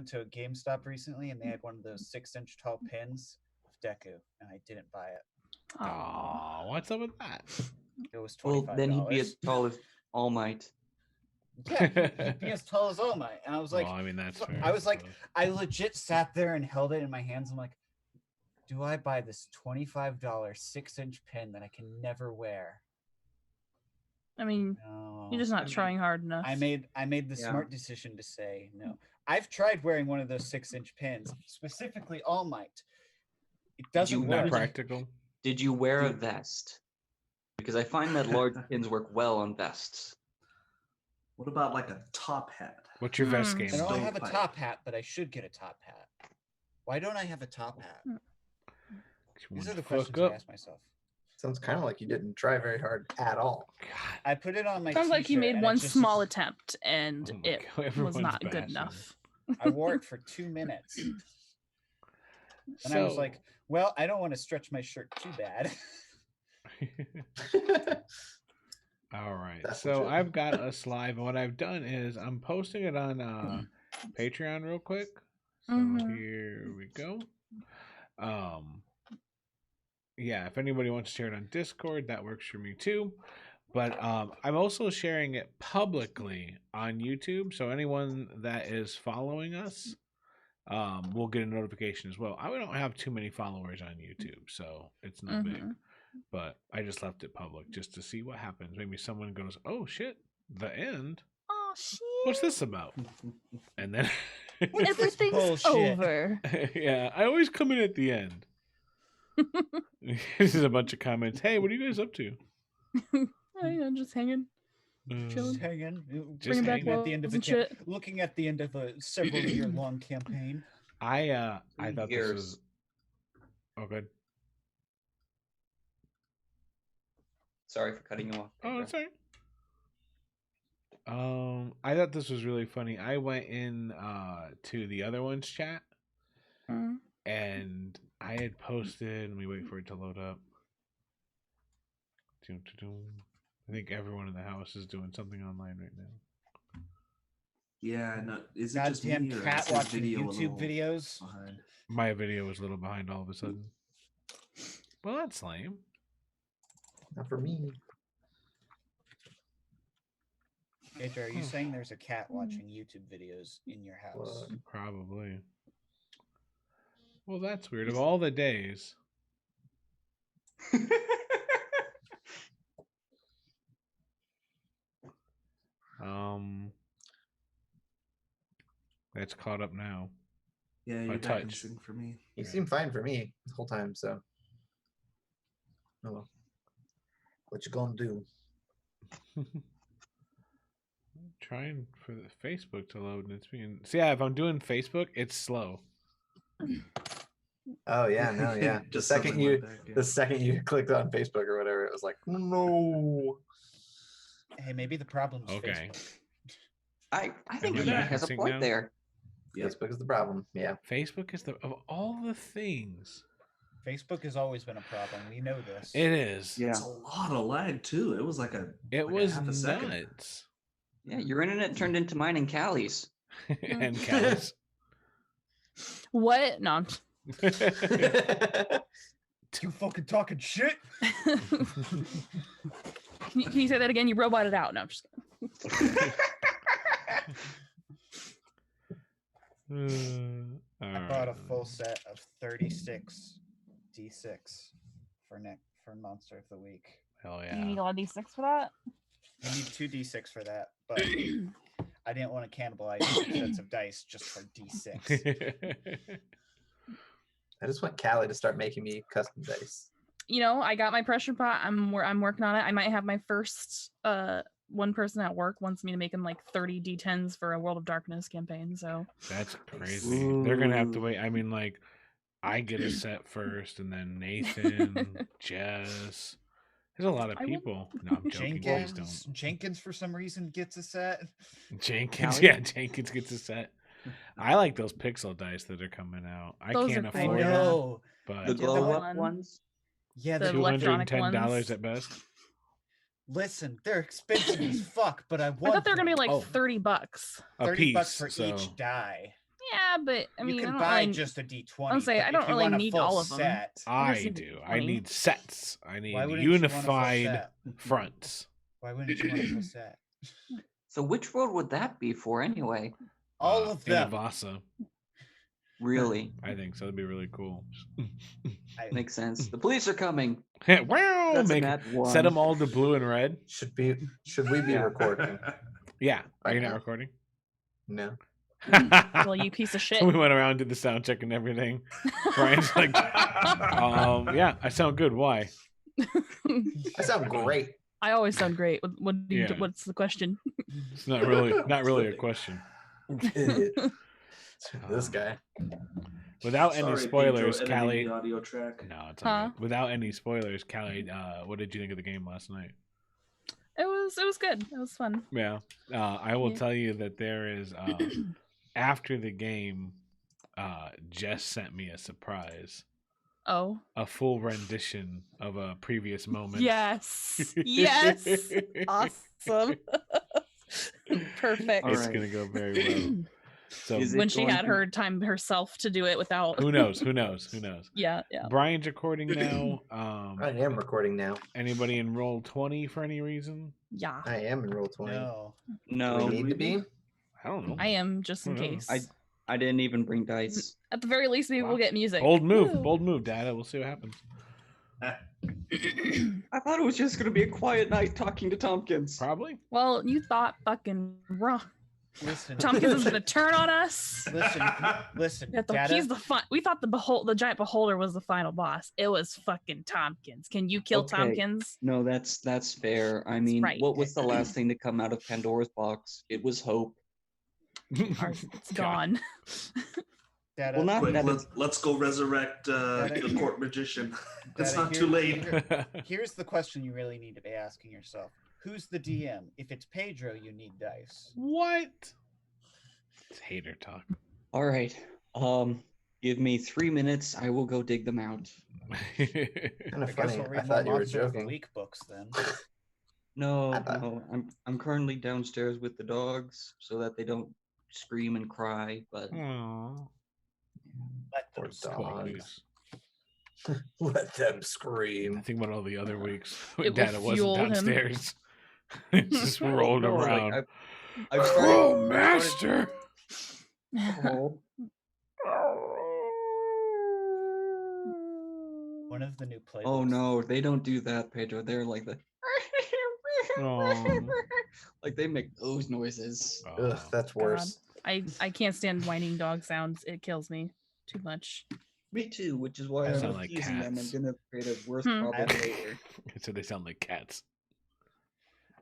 went to a GameStop recently, and they had one of those 6-inch tall pins of Deku, and I didn't buy it. Oh, what's up with that? It was $25. Well, then he'd be as tall as All Might. Yeah, he'd be as tall as All Might. And I was like, well, I mean, that's fair. I was like, I legit sat there and held it in my hands. I'm like, do I buy this $25 6-inch pin that I can never wear? I mean, No. you're just not trying hard enough. I made the smart decision to say no. I've tried wearing one of those 6-inch pins, specifically All Might. It doesn't not work. practical. Did you wear a vest? Because I find that large pins work well on vests. What about like a top hat? What's your vest game? I don't have a Stovepipe. top hat, but I should get a top hat. Why don't I have a top hat? These are the questions I ask myself. Sounds kind of like you didn't try very hard at all. God. I put it on my Sounds like you t-shirt made and one it just- small attempt and Oh my it God, was everyone's not good bashing. enough. I wore it for 2 minutes. And I was like, well, I don't want to stretch my shirt too bad. all right. That's So legit. I've got us live, and what I've done is I'm posting it on Patreon real quick. So here we go. Yeah, if anybody wants to share it on Discord, that works for me too. But I'm also sharing it publicly on YouTube, so anyone that is following us will get a notification as well. I don't have too many followers on YouTube, so it's not big. But I just left it public just to see what happens. Maybe someone goes, "Oh shit, the end. Oh shit! What's this about?" And then Everything's bullshit? over. yeah, I always come in at the end. This is a bunch of comments. Hey, what are you guys up to? Oh, yeah, just hanging. Just hanging. Just Looking hanging. at the end of and shit. looking at the end of a several-year-long campaign. I thought this Years. was. Oh, good. Sorry for cutting you off. Oh, it's alright. I thought this was really funny. I went in to the other one's chat, and I had posted. Let me wait for it to load up. I think everyone in the house is doing something online right now. Yeah, no. Is it just Goddamn me or is cat his watching video a YouTube little videos. behind? My video was a little behind all of a sudden. Well, that's lame. Not for me. AJ, are you saying there's a cat watching YouTube videos in your house? What? Probably. Well, that's weird. Of all the days. That's caught up now. Yeah, you're touch. back in sync for me. You seem fine for me the whole time, so. Oh well. What you gonna do? Trying for the Facebook to load, and it's being. So yeah, if I'm doing Facebook, it's slow. Oh yeah, no, yeah. Just the second something you like that, yeah. the second you clicked on Facebook or whatever, it was like, no. Hey, maybe the problem's Okay. Facebook. I think Am I he back in has a sync point now? there. Yep. Facebook is the problem. Yeah. Facebook is of all the things. Facebook has always been a problem. We know this. It is. Yeah. It's a lot of lag too. It was like a. It like a was half a second. nuts. Yeah, your internet turned into mine and Callie's. And cows. What? No. I'm just- You fucking talking shit? Can you say that again? You roboted out. No, I'm just kidding. I bought a full set of 36 D6 for Monster of the Week. Hell You need yeah. a lot of D6 for that? You need 2 D6 for that, but I didn't want to cannibalize 2 sets of dice just for D6. I just want Callie to start making me custom dice. You know, I got my pressure pot. I'm working on it. I might have my first one person at work wants me to make him like 30 D10s for a World of Darkness campaign. So That's crazy. They're gonna have to wait. I mean, like, I get a set first, and then Nathan, Jess. There's a lot of I will- people. No, I'm joking. Please Jenkins for some reason gets a set. don't. Jenkins, Callie? yeah, Jenkins gets a set. I like those pixel dice that are coming out. I Those can't are I cool. afford them, know. but The did the glow one. up ones. Yeah, The the electronic $210 ones. at best. listen, they're expensive as fuck, but I I want thought they were gonna be them. like Oh. $30. A $30 piece for so each die. Yeah, but I mean, you I can don't buy really, just a D20. I'm saying but I if don't you really want a need full all of them. set, I just I need the do. I 20. need sets. I why need wouldn't you want a full unified set? fronts. Why wouldn't you want a full set? So which road would that be for anyway? All of them. Inavasa. Really? I think so. That'd be really cool. Makes sense. The police are coming. Wow! That's a Make nat one. set them all to blue and red. Should we be Yeah. recording? Yeah. Are Right you not now? recording? No. Well, you piece of shit. So we went around, did the sound check and everything. Brian's like, yeah, I sound good. Why? I sound great. I always sound great. What do you, Yeah. what's the question? It's not really a question. This guy. Without any Sorry, spoilers, Pedro, editing Callie. the audio track. No, it's all right. Without any spoilers, Callie, what did you think of the game last night? It was good. It was fun. Yeah, I will Yeah. tell you that there is after the game, Jess sent me a surprise, Oh. a full rendition of a previous moment. Yes. Yes. Awesome. Perfect. All It's right. gonna go very well. So Is it When she going had to- her time herself to do it without. who knows? Who knows? Yeah, yeah. Brian's recording now. I am recording now. Anybody in roll 20 for any reason? Yeah. I am in roll 20. No. Do No, we need to be? I don't know. I am just in Who knows? case. I didn't even bring dice. At the very least, maybe Wow. we'll get music. Bold move, Woo. bold move, Dada. We'll see what happens. I thought it was just gonna be a quiet night talking to Tompkins. Probably. Well, you thought fucking wrong. Listen. Tompkins is gonna turn on us. Listen. We thought Data, he's the fun. We thought the giant beholder was the final boss. It was fucking Tompkins. Can you kill Okay. Tompkins? No, that's fair. I mean, right. what was the last thing to come out of Pandora's box? It was hope. It's gone. Data, Well, not Quick, that it's- let's go resurrect the court magician. It's Data, not too late. Here's the question you really need to be asking yourself. Who's the DM? If it's Pedro, you need dice. What? It's hater talk. All right. Give me 3 minutes. I will go dig them out. Kind I of guess funny. we'll I read more thought you were Monster of the joking. Week books then. No, I thought- no. I'm currently downstairs with the dogs so that they don't scream and cry. But Aw. Let Poor them scream. dogs. Let them I scream. think about all the other weeks when It will Dada wasn't fuel him. downstairs. It just rolled No, like, around. I've started. Oh, master! Oh, One of the new playbooks. oh no, they don't do that, Pedro. They're like the. Aw. Like they make those noises. Ugh, that's worse. I can't stand whining dog sounds. It kills me too much. Me too, which is why They I'm sound like refusing them. I'm cats. gonna create a worse Hmm. problem later. So they sound like cats.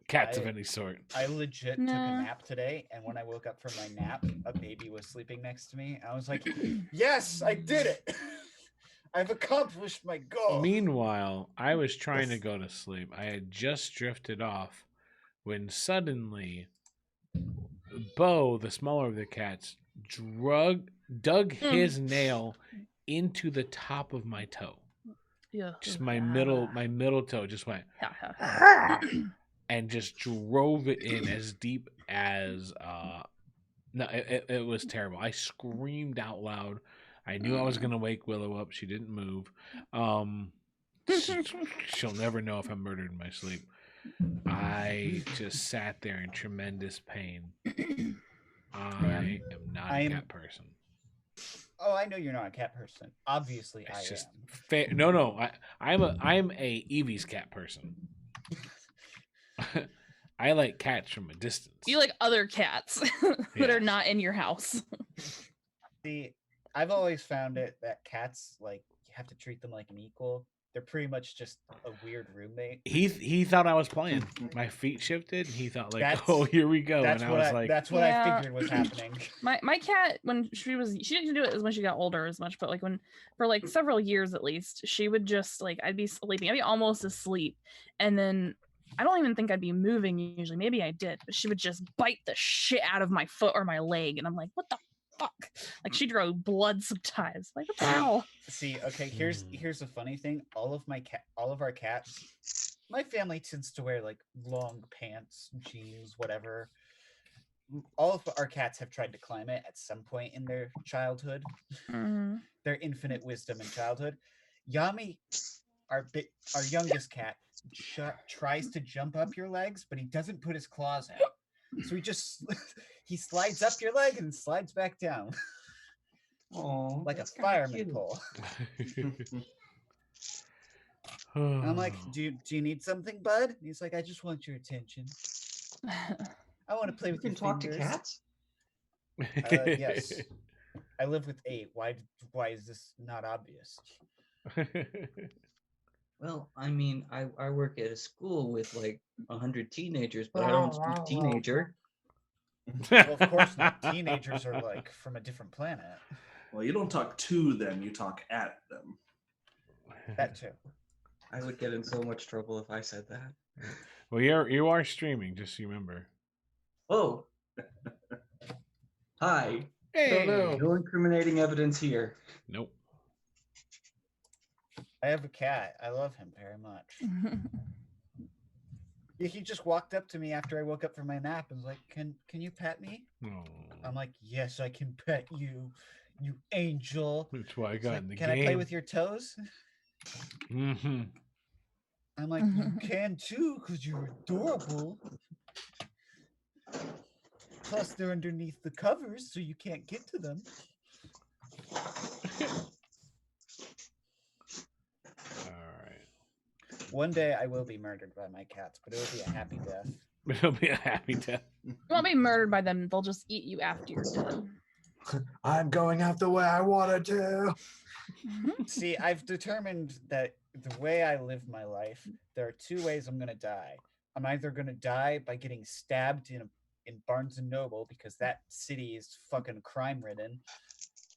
Cats of I- any sort. I legit took Nah. a nap today, and when I woke up from my nap, a baby was sleeping next to me. I was like, "Yes, I did it! I've accomplished my goal." Meanwhile, I was trying to go to sleep. I had just drifted off when suddenly Bo, the smaller of the cats, dug his nail into the top of my toe. Yeah. Just my middle toe just went and just drove it in as deep as no, it was terrible. I screamed out loud. I knew I was gonna wake Willow up. She didn't move. She'll never know if I'm murdered in my sleep. I just sat there in tremendous pain. I am not a cat person. Oh, I know you're not a cat person. Obviously, It's I just am. fair. No. I'm a Evie's cat person. I like cats from a distance. You like other cats that Yeah. are not in your house. See, I've always found it that cats, like, you have to treat them like an equal. They're pretty much just a weird roommate. He thought I was playing. My feet shifted. And he thought like, That's- oh, here we go. That's And I what was I, like, that's what I Yeah. figured was happening. My cat, when she didn't do it as when she got older as much, but like for like several years at least, she would just like, I'd be sleeping, I'd be almost asleep, and then I don't even think I'd be moving usually. Maybe I did, but she would just bite the shit out of my foot or my leg, and I'm like, what the fuck? Like she drew blood sometimes. Like what the hell? See, okay, here's the funny thing. All of our cats, my family tends to wear like long pants, jeans, whatever. all of our cats have tried to climb it at some point in their childhood, Mhm. their infinite wisdom in childhood. Yami, our youngest cat, tries to jump up your legs, but he doesn't put his claws out. So he just he slides up your leg and slides back down Oh, like a fireman pole. And I'm like, do you need something, bud? And he's like, I just want your attention. I want to play You with can your talk fingers. to cats? Yes. I live with 8. Why is this not obvious? Well, I mean, I work at a school with like 100 teenagers, but I don't speak teenager. Well, of course not. Teenagers are like from a different planet. Well, you don't talk to them, you talk at them. That too. I would get in so much trouble if I said that. Well, you are streaming, just so you remember. Oh. Hi. Hey. no. No incriminating evidence here. Nope. I have a cat. I love him very much. He just walked up to me after I woke up from my nap and was like, "Can you pet me?" Oh, I'm like, "Yes, I can pet you, you angel." that's why I He's got like, in the can game. I play with your toes? Mm-hmm. I'm like, you can too, because you're adorable. Plus, they're underneath the covers, so you can't get to them. All right. One day I will be murdered by my cats, but it will be a happy death. It'll be a happy death. You won't be murdered by them. They'll just eat you after you're dead. I'm going out the way I wanted to. See, I've determined that the way I live my life, there are 2 ways I'm going to die. I'm either going to die by getting stabbed in Barnes and Noble because that city is fucking crime ridden,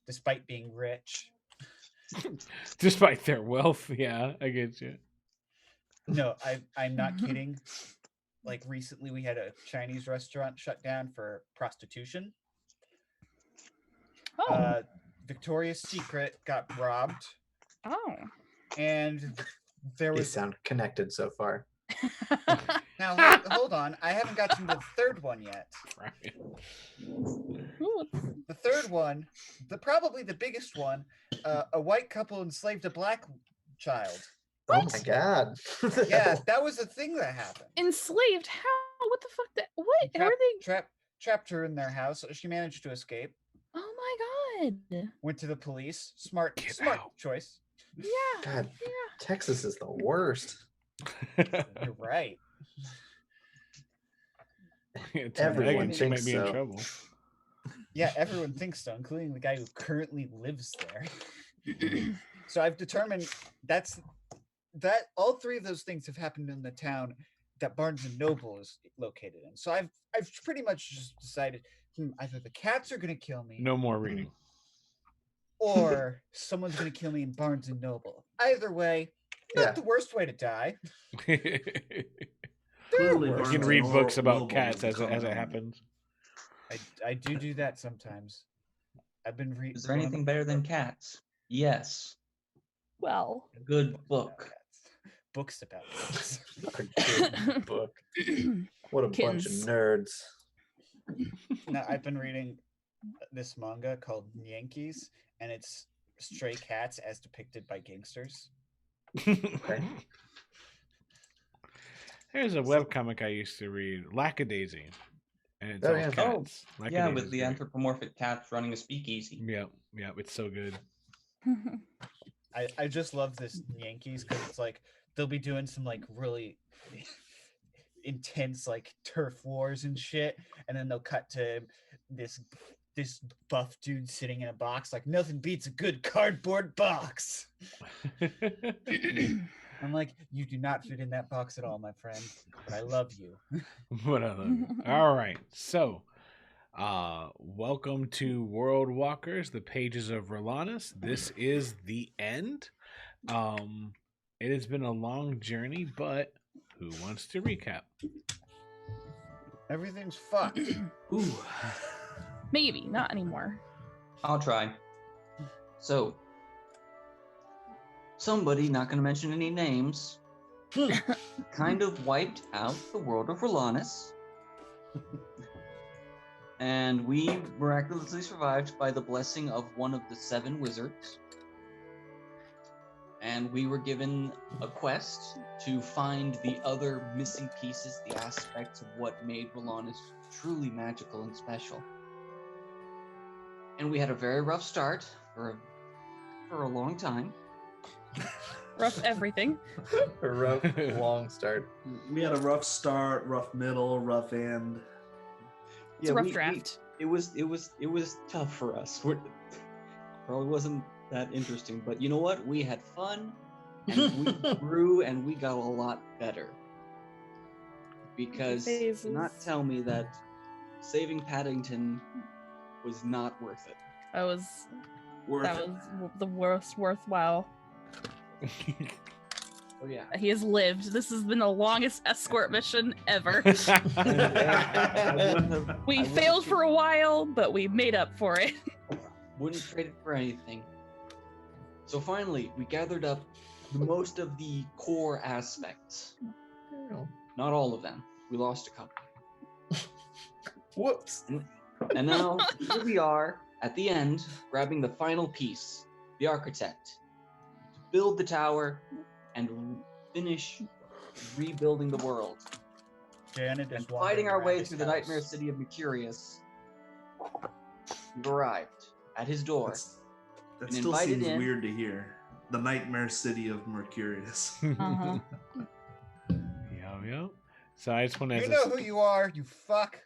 despite being rich. Despite their wealth, yeah, I get you. No, I'm not kidding. Like recently, we had a Chinese restaurant shut down for prostitution. Oh. Victoria's Secret got robbed, Oh. and there They was sound connected so far. now hold on. I haven't got to the third one yet. Right. Ooh, The third one, probably the biggest one, a white couple enslaved a black child. Oh What? my god. Yeah, that was a thing that happened. enslaved? How? What the fuck? What? How are they? Trapped her in their house. She managed to escape. Oh my god. Went to the police. Smart Get out. choice. Yeah. God, Yeah. Texas is the worst. You're right. Everyone Megan, she thinks might be so. in trouble. Yeah, everyone thinks so, including the guy who currently lives there. So I've determined that all 3 of those things have happened in the town that Barnes and Noble is located in. So I've pretty much just decided either the cats are going to kill me, No more reading. or someone's going to kill me in Barnes and Noble. Either way, not the worst way to die. Clearly, You worse. can Barnes read and books about Noble cats is as it common. happens. I do that sometimes. I've been reading. Is there anything better than cats? Yes. Well. A good book. Books about cats. A good book. What a bunch of Kittens. nerds. Now I've been reading this manga called Yankees, and it's stray cats as depicted by gangsters. Okay. There's a webcomic I used to read, Lackadaisy. And it's Oh, all yeah. cats. Yeah, Lackadaisy's with the great. anthropomorphic cats running a speakeasy. Yep, yep, it's so good. I just love this Yankees because it's like they'll be doing some like really intense like turf wars and shit, and then they'll cut to this buff dude sitting in a box like nothing beats a good cardboard box. I'm like, you do not fit in that box at all, my friend, but I love you. But I love it. All right, so welcome to World Walkers, the pages of Rhalanas. This is the end. It has been a long journey, but who wants to recap? Everything's fucked. Ooh. Maybe not anymore. I'll try. So, somebody, not going to mention any names, kind of wiped out the world of Rhalanas. And we miraculously survived by the blessing of one of the 7 wizards. And we were given a quest to find the other missing pieces, the aspects of what made Rhalanas truly magical and special. And we had a very rough start for a long time. Rough everything. A rough, long start. We had a rough start, rough middle, rough end. It's a rough draft. It was tough for us. Probably wasn't that interesting, but you know what? We had fun, and we grew, and we got a lot better. Because do not tell me that saving Paddington was not worth it. That was the worst worthwhile. Oh yeah. He has lived. This has been the longest escort mission ever. We failed for a while, but we made up for it. Wouldn't trade it for anything. So finally, we gathered up most of the core aspects. Not all of them. We lost a couple. Whoops. And now here we are at the end, grabbing the final piece, the architect, to build the tower and finish rebuilding the world. Janet is And fighting our wandering way around through his the nightmare house. city of Mercurius, we've arrived at his door. That And still invited seems in. weird to hear. The nightmare city of Mercurius. Uh-huh. Yeah. So I just want to. You know who you are, you fuck.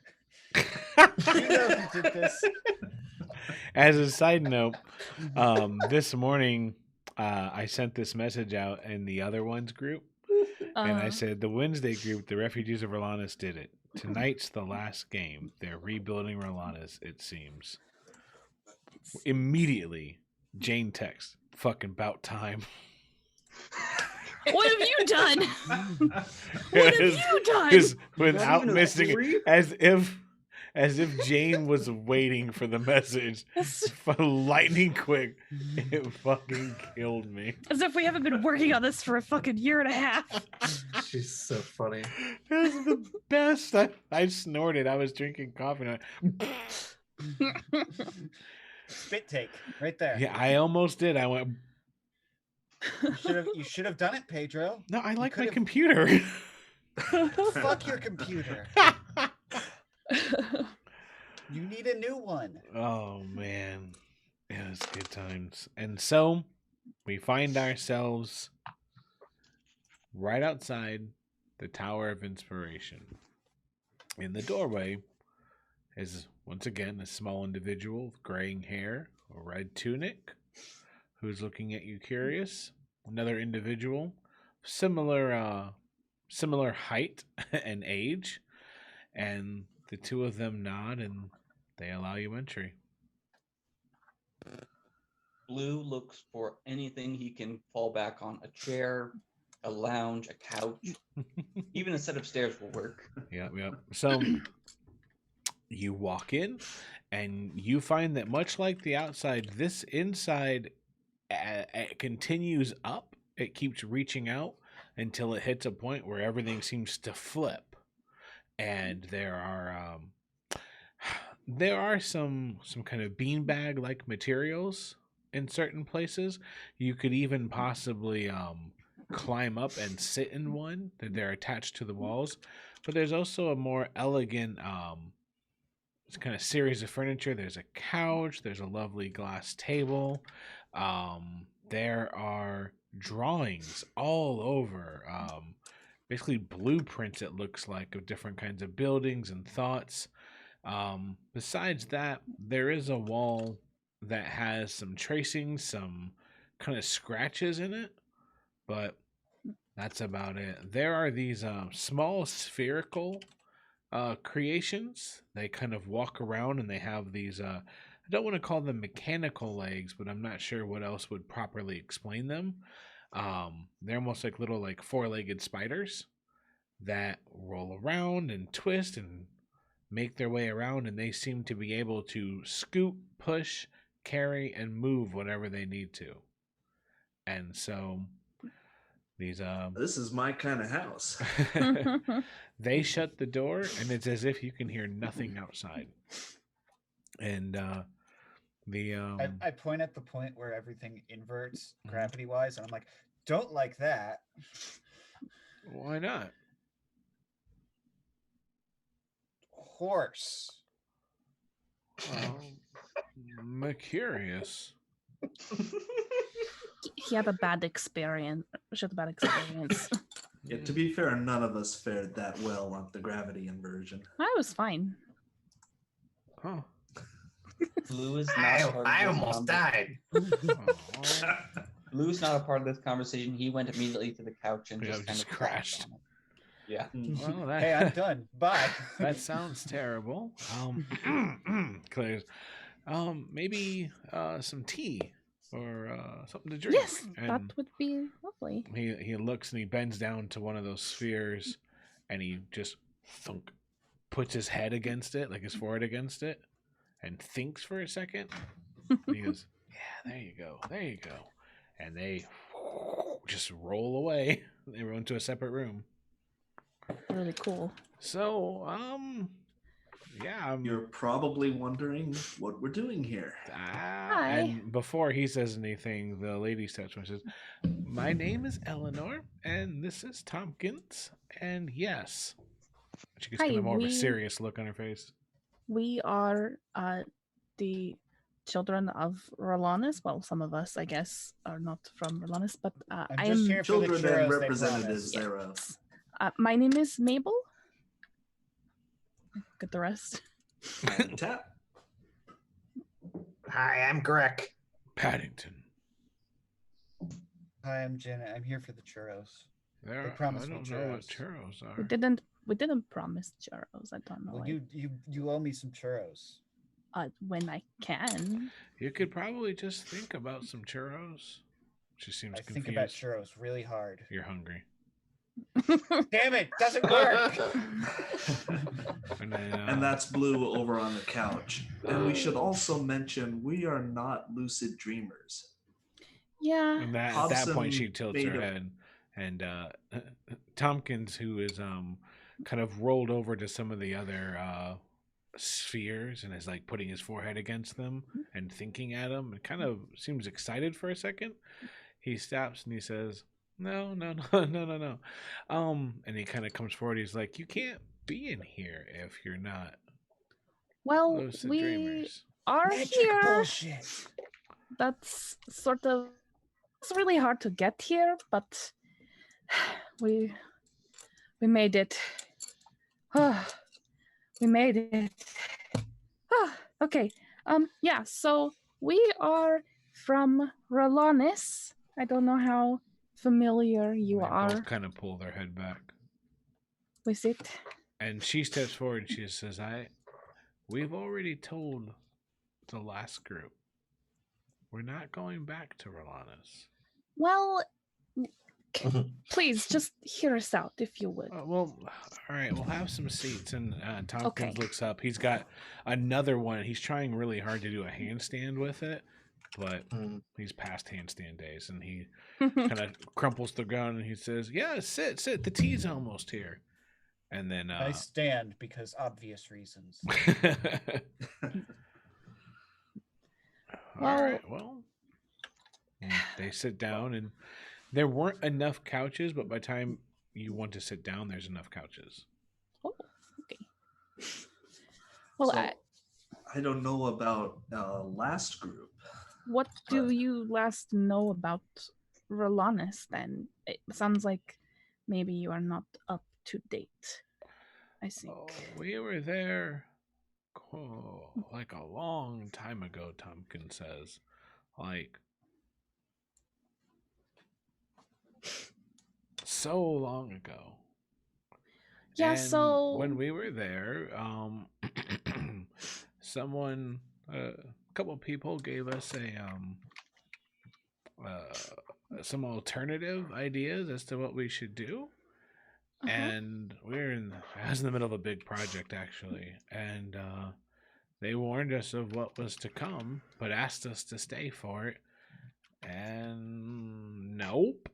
You know who did this. As a side note, this morning I sent this message out in the other ones group, and I said the Wednesday group, the Refugees of Rhalanas, did it. Tonight's the last game. They're rebuilding Rhalanas, it seems. Immediately, Jane texts, "Fucking about time." What have you done? What have you done? Because without even a missing theory? it, as if Jane was waiting for the message, for lightning quick, it fucking killed me. As if we haven't been working on this for a fucking year and a half. She's so funny. It was the best. I snorted. I was drinking coffee. And Spit take right there. yeah, I almost did. I went. You should have done it, Pedro. No, I like my could've- computer. Fuck your computer. You need a new one. Oh man, it was good times. And so we find ourselves right outside the Tower of Inspiration. In the doorway is once again a small individual with graying hair, a red tunic, who's looking at you curious. Another individual, similar height and age, and the two of them nod and they allow you entry. Blue looks for anything he can fall back on. A chair, a lounge, a couch. Even a set of stairs will work. Yep. So you walk in and you find that much like the outside, this inside continues up. It keeps reaching out until it hits a point where everything seems to flip. And there are some kind of beanbag like materials in certain places. You could even possibly climb up and sit in one. That they're attached to the walls. But there's also a more elegant it's kind of series of furniture. There's a couch. There's a lovely glass table. There are drawings all over. Basically blueprints, it looks like, of different kinds of buildings and thoughts. Besides that, there is a wall that has some tracing, some kind of scratches in it, but that's about it. There are these small spherical creations. They kind of walk around and they have these I don't want to call them mechanical legs, but I'm not sure what else would properly explain them. They're almost like little like four-legged spiders that roll around and twist and make their way around, and they seem to be able to scoop, push, carry, and move whatever they need to. And so these This is my kind of house. they shut the door, and it's as if you can hear nothing outside. And the I point at the point where everything inverts Mhm. gravity-wise, and I'm like, don't like that. why not? Horse. I'm curious. He had a bad experience. She had a bad experience. Yeah, to be fair, none of us fared that well on the gravity inversion. I was fine. Huh. Blue is not part of I this almost conversation. died. Aw. Blue's not a part of this conversation. He went immediately to the couch and Yeah, just kind just of crashed. crashed. On it. Yeah. Well, that, Hey, I'm done. Bye. that sounds terrible. Claire's, maybe some tea or something to drink. Yes, that And would be lovely. he looks and he bends down to one of those spheres, and he just thunk, puts his head against it, like his forehead against it, and thinks for a second. And he goes, "Yeah, there you go, there you go," and they just roll away. They roll into a separate room. Really cool. So, yeah, You're probably wondering what we're doing here. Hi. and before he says anything, the lady steps forward and says, "My name is Eleanor, and this is Tompkins, and yes." She gets Hi, kind of more of a we- serious look on her face. We are the children of Rhalanas. Well, some of us, I guess, are not from Rhalanas, but I'm I just am. here for the Children churros and they representatives promised. thereof. My name is Mabel. Get the rest. And tap. Hi, I'm Greg. Paddington. Hi, I'm Janet. I'm here for the churros. There, I promised me don't know what churros. churros We are. didn't promise churros. I don't know. Well, you owe me some churros. When I can. You could probably just think about some churros. She seems I confused. think about churros really hard. You're hungry. Damn it, doesn't work. And then, And that's Blue over on the couch. And we should also mention we are not lucid dreamers. Yeah. and that, at that point, she Hobson tilts made her a- head, and Tompkins, who is kind of rolled over to some of the other spheres and is like putting his forehead against them and thinking at them, and kind of seems excited for a second. He stops and he says, "No, no, no, no, no, no." And he kind of comes forward. He's like, "You can't be in here if you're not Well, lucid we dreamers." are Magic here. bullshit. That's sort of. It's really hard to get here, but we made it. We made it. Okay. Yeah. So we are from Rhalanas. I don't know how familiar you They are both kind of pull their head back. with it. And she steps forward and she says, we've already told the last group. We're not going back to Rhalanas." Well, please just hear us out if you would. Well, all right, we'll have some seats. And Tompkins Okay. looks up. He's got another one. He's trying really hard to do a handstand with it, but he's past handstand days. And he kind of crumples the ground and he says, "Yeah, sit. The tea's almost here." And then I stand because obvious reasons. All right, well, they sit down, and there weren't enough couches, but by the time you want to sit down, there's enough couches. Oh, okay. Well, So, I don't know about last group. what do you last know about Rhalanas then? It sounds like maybe you are not up to date. I think. Oh, we were there like a long time ago, Tompkins says. Like, so long ago. Yeah, And so when we were there, someone, a couple of people gave us some alternative ideas as to what we should do. And I was in the middle of a big project actually, and they warned us of what was to come, but asked us to stay for it. And nope.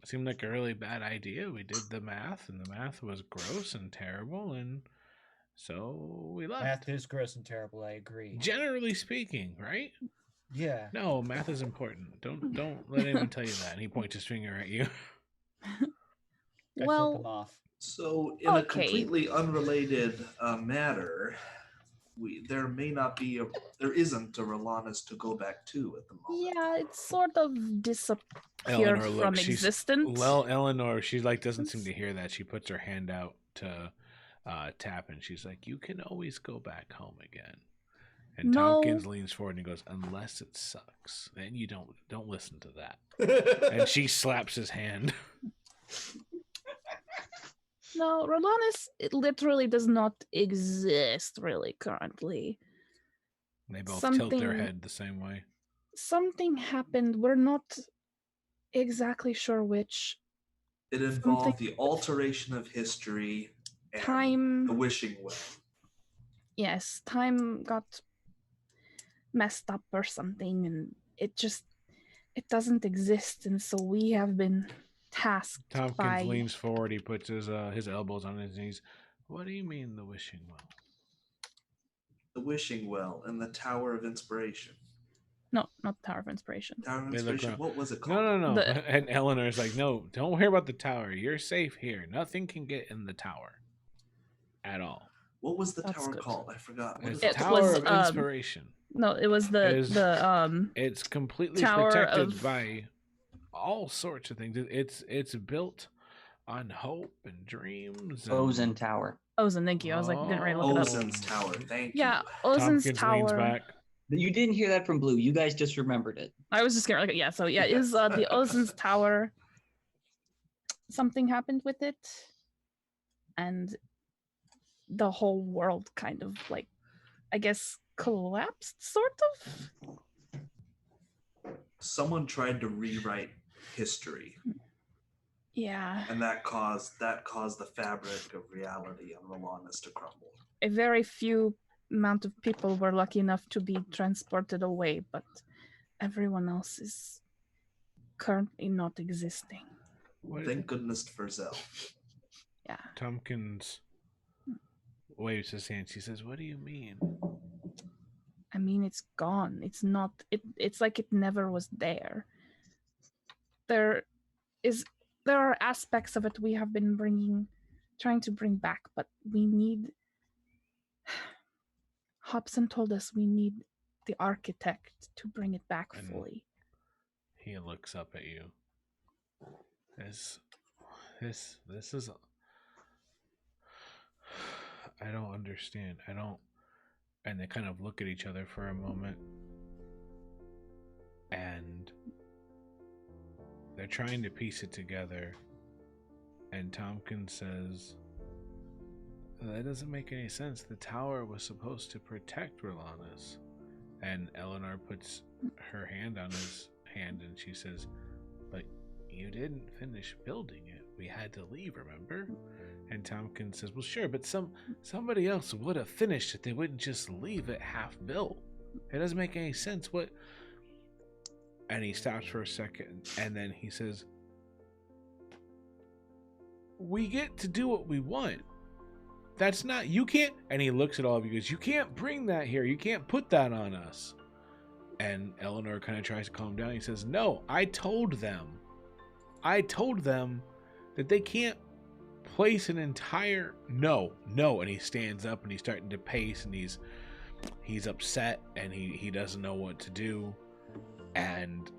Seemed like a really bad idea. We did the math, and the math was gross and terrible, and So we left. Math is gross and terrible. I agree. Generally speaking, right? Yeah. No, math is important. Don't let anyone tell you that. And he points his finger at you. I flip Well, him off. So, in a Okay. completely unrelated matter, there isn't a Rhalanas to go back to at the moment. yeah, it's sort of disappeared Eleanor from looks. existence. Well, Eleanor, she like doesn't seem to hear that. She puts her hand out to tap, and she's like, "You can always go back home again." And No. Tompkins leans forward and goes, "Unless it sucks, then you don't listen to that." And she slaps his hand. No, Rhalanas, it literally does not exist really currently. They both tilt their Something- head the same way. Something happened. We're not exactly sure which. It involved the alteration of history and Time. the wishing well. Yes, time got messed up or something, and it doesn't exist, and so we have been tasked Tompkins by. leans forward. He puts his elbows on his knees. What do you mean the wishing well? The wishing well and the Tower of Inspiration. No, not Tower of Inspiration. Tower of They look Inspiration. around. What was it called? No. The- And Eleanor's like, "No, don't worry about the tower. You're safe here. Nothing can get in the tower at all." What was the That's tower good. called? I forgot. What It's is the It it called? Tower was, of Inspiration. No, it was the It's completely Tower protected of- by all sorts of things. It's built on hope and dreams. And Ozen Tower. Ozen. Thank you. I was like, didn't really look it up. Ozen's Tower. Thank Yeah, you. Ozen's Tompkins Tower. leans back. You didn't hear that from Blue. You guys just remembered it. I was just gonna yeah. So yeah, it is the Ozen's Tower. Something happened with it, and the whole world kind of like, I guess, collapsed, sort of. Someone tried to rewrite history, Yeah, and that caused the fabric of reality on Rhalanas to crumble. a very few amount of people were lucky enough to be transported away, but everyone else is currently not existing. What? Thank goodness for Zell. Yeah. Tompkins waves his hand. She says, "What do you mean?" I mean, it's gone. It's not. It's like it never was there. There are aspects of it we have been trying to bring back, but we need. Hobson told us we need the architect to bring it back And- fully. He looks up at you. This is. I don't understand. I don't. And they kind of look at each other for a moment. And they're trying to piece it together. And Tompkins says, "That doesn't make any sense. The tower was supposed to protect Rhalanas." And Eleanor puts her hand on his hand and she says, "But you didn't finish building it. We had to leave, remember?" And Tompkins says, "Well, sure, but somebody else would have finished it. They wouldn't just leave it half built. It doesn't make any sense. What?" And he stops for a second, and then he says, "We get to do what we want. That's not, you can't," and he looks at all of you and goes, "You can't bring that here. You can't put that on us." And Eleanor kind of tries to calm down. He says, "No, I told them that they can't place an entire no." And he stands up and he's starting to pace and he's upset and he doesn't know what to do and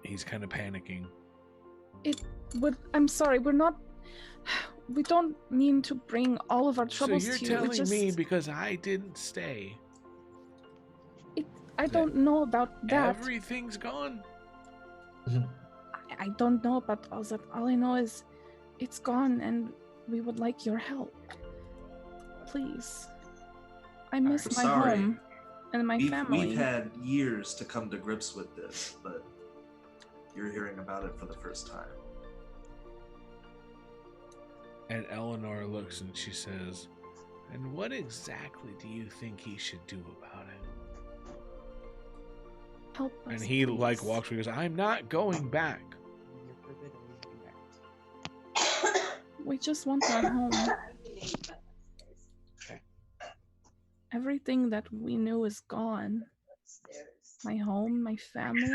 he's kind of panicking. I'm sorry, we don't mean to bring all of our So troubles you're to you. It's telling just, me because I didn't stay, I don't know about that. everything's gone? I don't know about all that. All I know is it's gone and we would like your help. Please. I miss I'm my sorry. home and my family. We've had years to come to grips with this, but you're hearing about it for the first time. And Eleanor looks and she says, "And what exactly do you think he should do about it?" Help us, And he like please. walks away and goes, "I'm not going back." We just want our home. Everything that we knew is gone. My home, my family,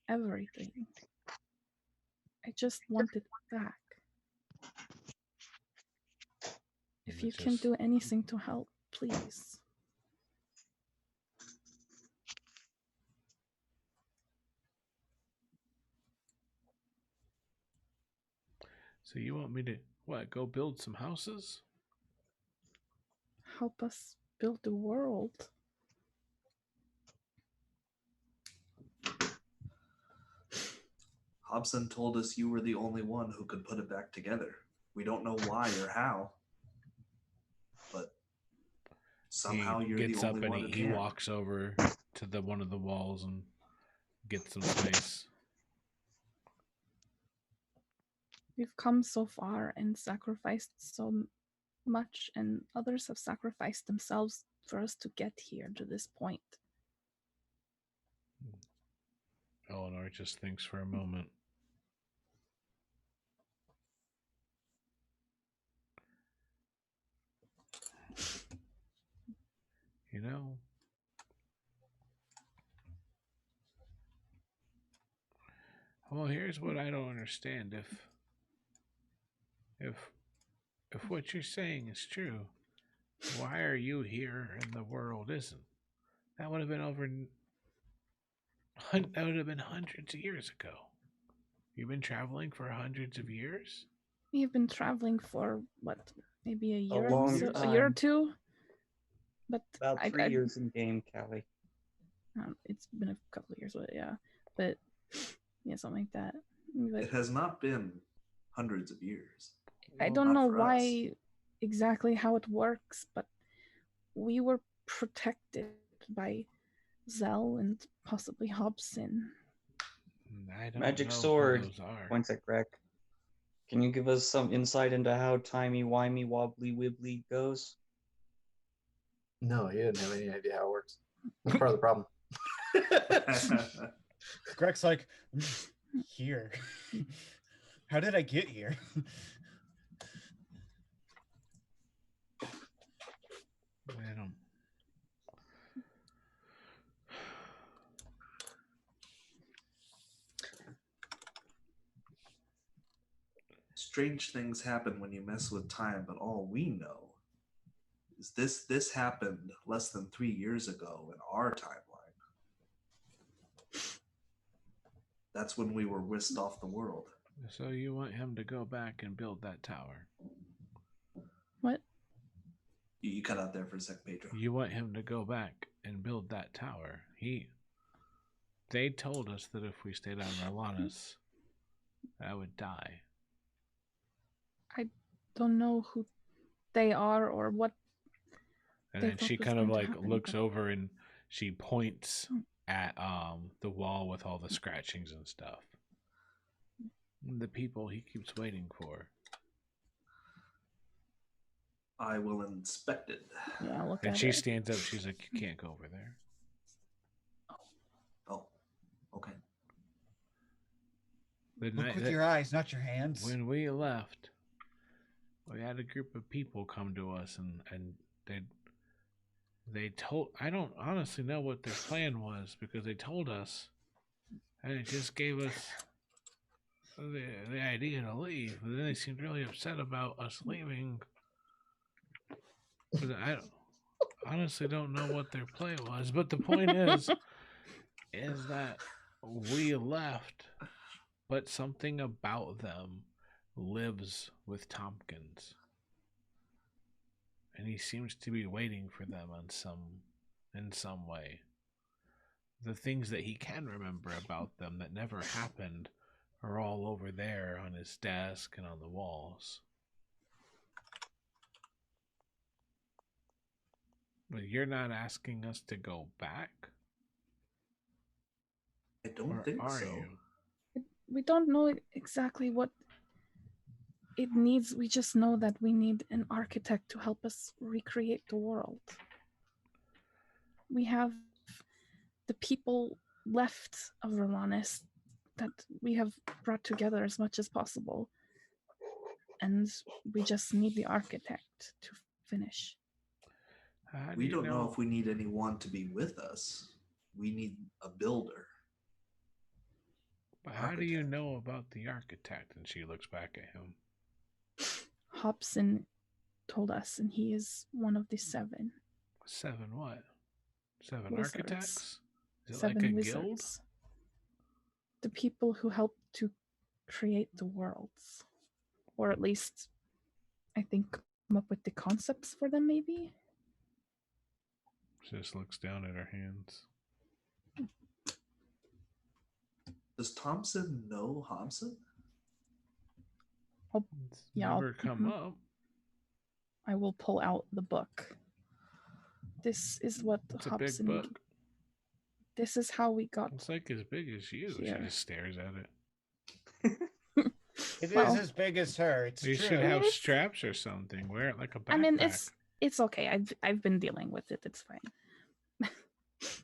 everything. I just want it back. If you can do anything to help, please. So you want me to what? Go build some houses? Help us build the world. Hobson told us you were the only one who could put it back together. We don't know why or how, but somehow you're the gets only up and one who he can. walks over to one of the walls and gets some space. We've come so far and sacrificed so much, and others have sacrificed themselves for us to get here to this point. Eleanor just thinks for a moment. You know, well, here's what I don't understand. If what you're saying is true, why are you here and the world isn't? That would have been that would have been hundreds of years ago. You've been traveling for hundreds of years? We've been traveling for what, maybe a year, long a year or time. two. But About 3 years in game, Callie. It's been a couple of years, but yeah, something like that. But It has not been hundreds of years. I don't Not know for why us. exactly how it works, but we were protected by Zell and possibly Hobson. I don't Magic know sword. who those are. Points at Greg. Can you give us some insight into how timey-wimey wobbly wibbly goes? No, he didn't have any idea how it works. That's part of the problem. Greg's like, I'm just here. How did I get here? I don't. Strange things happen when you mess with time, but all we know is this happened less than 3 years ago in our timeline. That's when we were whisked off the world. So you want him to go back and build that tower? What? You cut out there for a sec, Pedro. You want him to go back and build that tower? They told us that if we stayed on Rhalanas, I would die. I don't know who they are or what. And they then thought she was kind of going to like happen, looks but- over and she points at the wall with all the scratchings and stuff. The people he keeps waiting for. I will inspect it. Yeah, look And at she it. stands up. She's like, "You can't go over there." Oh, okay. The Look night with that- your eyes, not your hands. when we left, we had a group of people come to us, and they told. I don't honestly know what their plan was because they told us, and it just gave us the idea to leave. But then they seemed really upset about us leaving. But I honestly don't know what their play was. But the point is that we left, but something about them lives with Tompkins. And he seems to be waiting for them in some way. The things that he can remember about them that never happened are all over there on his desk and on the walls. But you're not asking us to go back? I don't Or think are so. you? We don't know exactly what it needs. We just know that we need an architect to help us recreate the world. We have the people left of Rhalanas that we have brought together as much as possible. And we just need the architect to finish. How do We you don't know if we need anyone to be with us. We need a builder. But how do you know about the architect? And she looks back at him. Hobson told us, and he is one of the 7. 7 what? 7 Wizards. architects? Is it 7 like a wizards. guild? The people who helped to create the worlds. Or at least, I think, come up with the concepts for them, maybe? She just looks down at her hands. Does Thompson know Hobson? It's Yeah, never come up. I will pull out the book. This is what It's a Hobson. big book. This is how we got. It's like as big as you. Here. She just stares at it. It is Well, as big as her. It's You true. should have It is- straps or something. Wear it like a backpack. I mean, it's okay. I've been dealing with it. It's fine.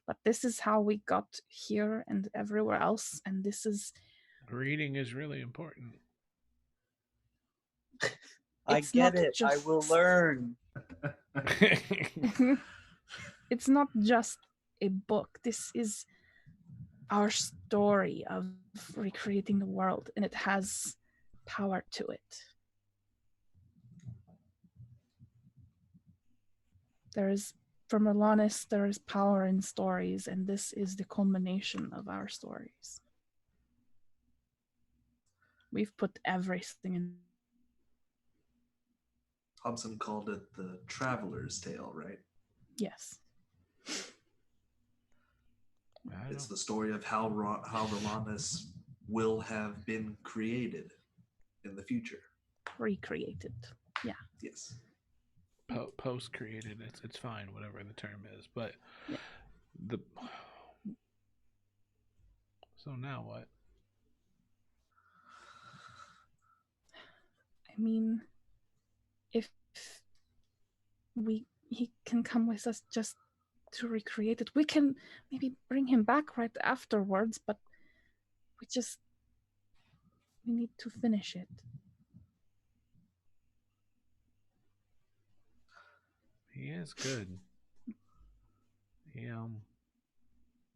But this is how we got here and everywhere else, and this is. Reading is really important. I It's get not it. I will just- learn. It's not just a book. This is our story of recreating the world, and it has power to it. There is, from Rhalanas, there is power in stories, and this is the culmination of our stories. We've put everything in. Hobson called it the Traveler's Tale, right? Yes. It's the story of how Rhalanas will have been created in the future. Recreated. Yes. Post created. It's fine, whatever the term is. But Yeah. the so now what? I mean, if he can come with us just to recreate it, we can maybe bring him back right afterwards, but we need to finish it. He is good.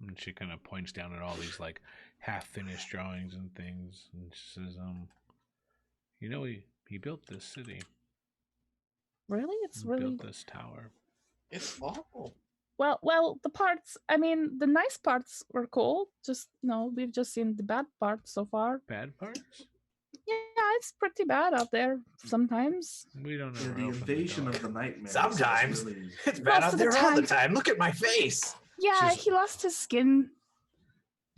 And she kind of points down at all these like half-finished drawings and things, and she says, he built this city. Really? It's He really built this tower. It's awful. well, the parts, I mean, the nice parts were cool. Just, we've just seen the bad parts so far. Bad parts? Yeah, it's pretty bad out there sometimes. We don't know. Yeah, the invasion of the nightmares. Sometimes. Really... It's bad Most out of the there all the time. time. Look at my face. Yeah, She's- he lost his skin.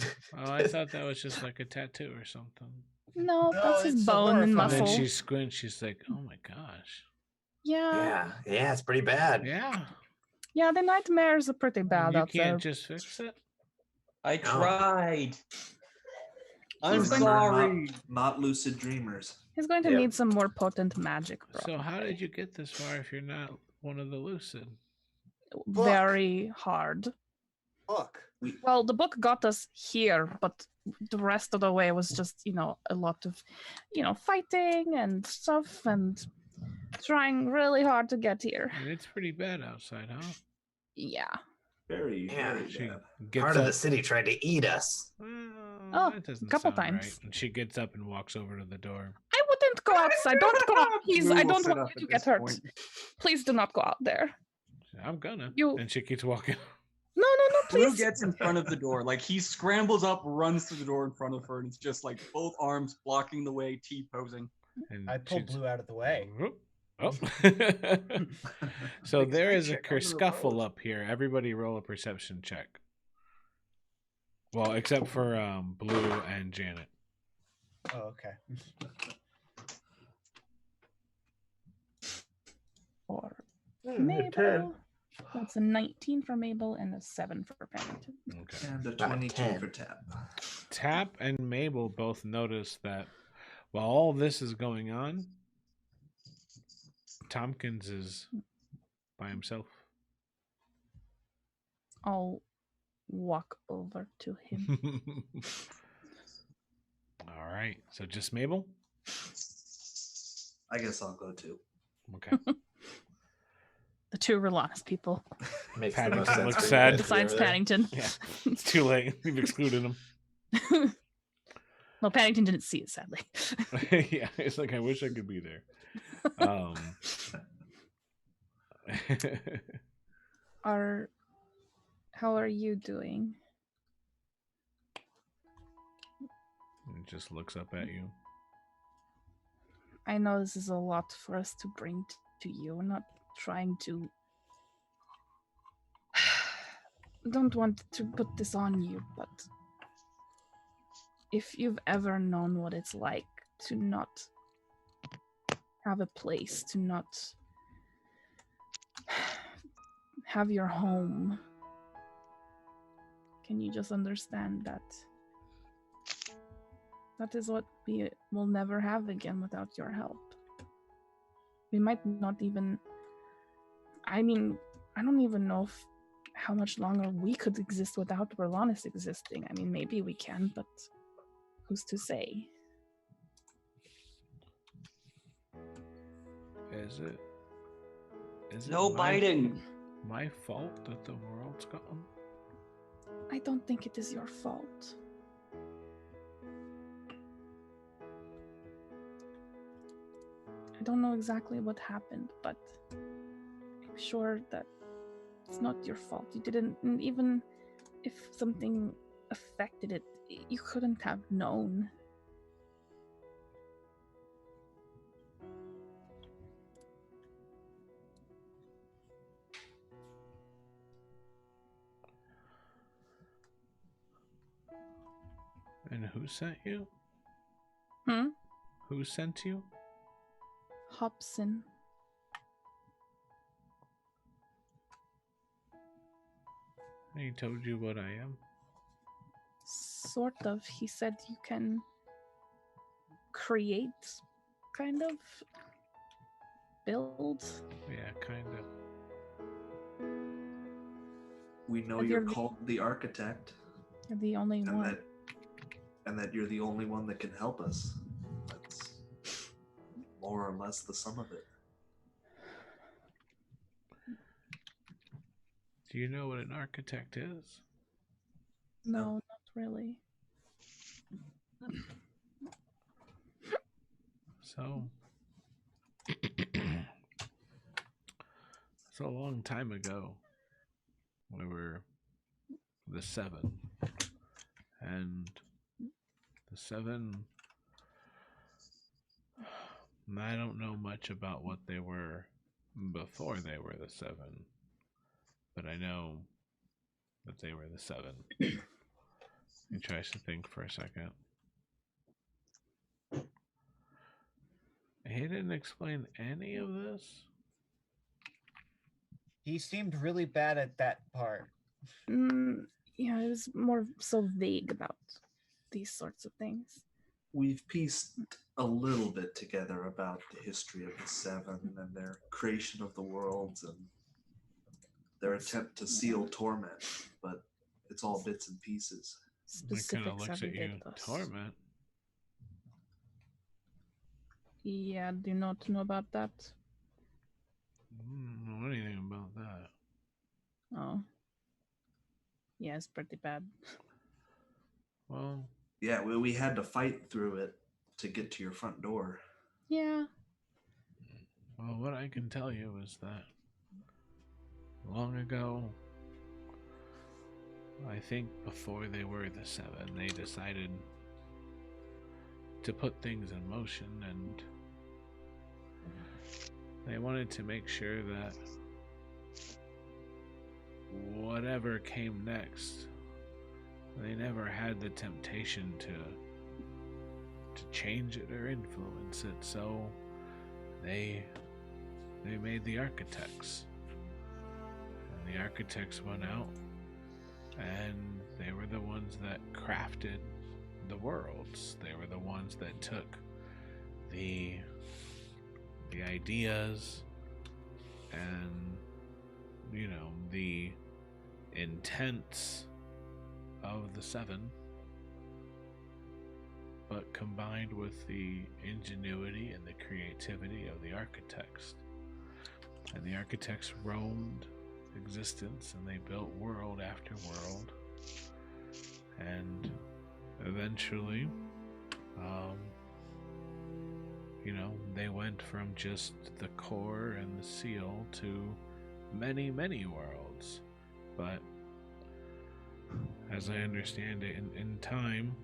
Oh, I thought that was just like a tattoo or something. No, No, that's his it's a bone and horrifying- muscle. And then she squints. She's like, "Oh my gosh, Yeah. Yeah, it's pretty bad. yeah." Yeah, the nightmares are pretty bad you out there. can't just fix it. I tried. I'm Remember, sorry. Not lucid dreamers. He's going to Yep. need some more potent magic. So how probably. did you get this far if you're not one of the lucid? Very hard. Look. Well, the book got us here, but the rest of the way was just, a lot of, fighting and stuff and trying really hard to get here. And it's pretty bad outside, huh? Yeah. Very, Yeah, very She bad. gets Part of up. the city tried to eat us. Well, Oh, that doesn't couple sound times. right. And she gets up and walks over to the door. I wouldn't go outside. Don't go out, please. Blue I will don't sit want up you to at get this hurt. point. Please do not go out there. I'm gonna. You- And she keeps walking. No, Blue please. gets in front of the door. Like he scrambles up, runs to the door in front of her, and it's just like both arms blocking the way, T-posing. And I pulled she's- Blue out of the way. Whoop. Oh. So there is a kerfuffle up here. Everybody roll a perception check. Well, except for Blue and Janet. Oh, okay. For Hmm, Mabel. That's a 19 for Mabel and a 7 for Pennington. Okay. And a About 22 10. for Tap. Tap and Mabel both notice that while all this is going on, Tompkins is by himself. I'll walk over to him. All right. So just Mabel? I guess I'll go too. Okay. The two Rhalanas people, Makes the Paddington most sense looks for you sad. guys to be besides over there. Paddington. Yeah, it's too late. We've excluded him. Well, Paddington didn't see it, sadly. Yeah, it's like I wish I could be there. Um, How are you doing? it just looks up at you. I know this is a lot for us to bring to you. We're not trying to. Don't want to put this on you, but if you've ever known what it's like to not have a place, to not have your home, can you just understand that that is what we will never have again without your help? We might not even. I mean, I don't even know how much longer we could exist without Rhalanas existing. I mean, maybe we can, but who's to say? Is it? Is No it biting. my fault that the world's gone? I don't think it is your fault. I don't know exactly what happened, but I'm sure that it's not your fault. You didn't, and even if something affected it, you couldn't have known. And who sent you? Hmm? Who sent you? Hobson. He told you what I am. Sort of. He said you can create, kind of, build. Yeah, kind of. We know But you're you're- called the architect, You're the only and one. that you're the only one that can help us. That's more or less the sum of it. Do you know what an architect is? No, not really. So, it's a long time ago. We were the Seven. And the Seven, I don't know much about what they were before they were the Seven, but I know that they were the Seven. He tries to think for a second. He didn't explain any of this. He seemed really bad at that part. Yeah, it was more so vague about these sorts of things. We've pieced a little bit together about the history of the Seven and their creation of the worlds and their attempt to seal torment, but it's all bits and pieces. He kind of Specifics looks are at you. ridiculous. Torment? Yeah, do you not know about that? I don't know anything about that. Oh. Yeah, it's pretty bad. Well, Yeah, we had to fight through it to get to your front door. Yeah. well, what I can tell you is that long ago, I think before they were the Seven, they decided to put things in motion, and they wanted to make sure that whatever came next, they never had the temptation to change it or influence it. So they made the architects, and the architects went out, and they were the ones that crafted the worlds. They were the ones that took the ideas and, you know, the intents of the Seven, but combined with the ingenuity and the creativity of the architects. And the architects roamed existence, and they built world after world. And eventually, they went from just the core and the seal to many, many worlds. But as I understand it, in time,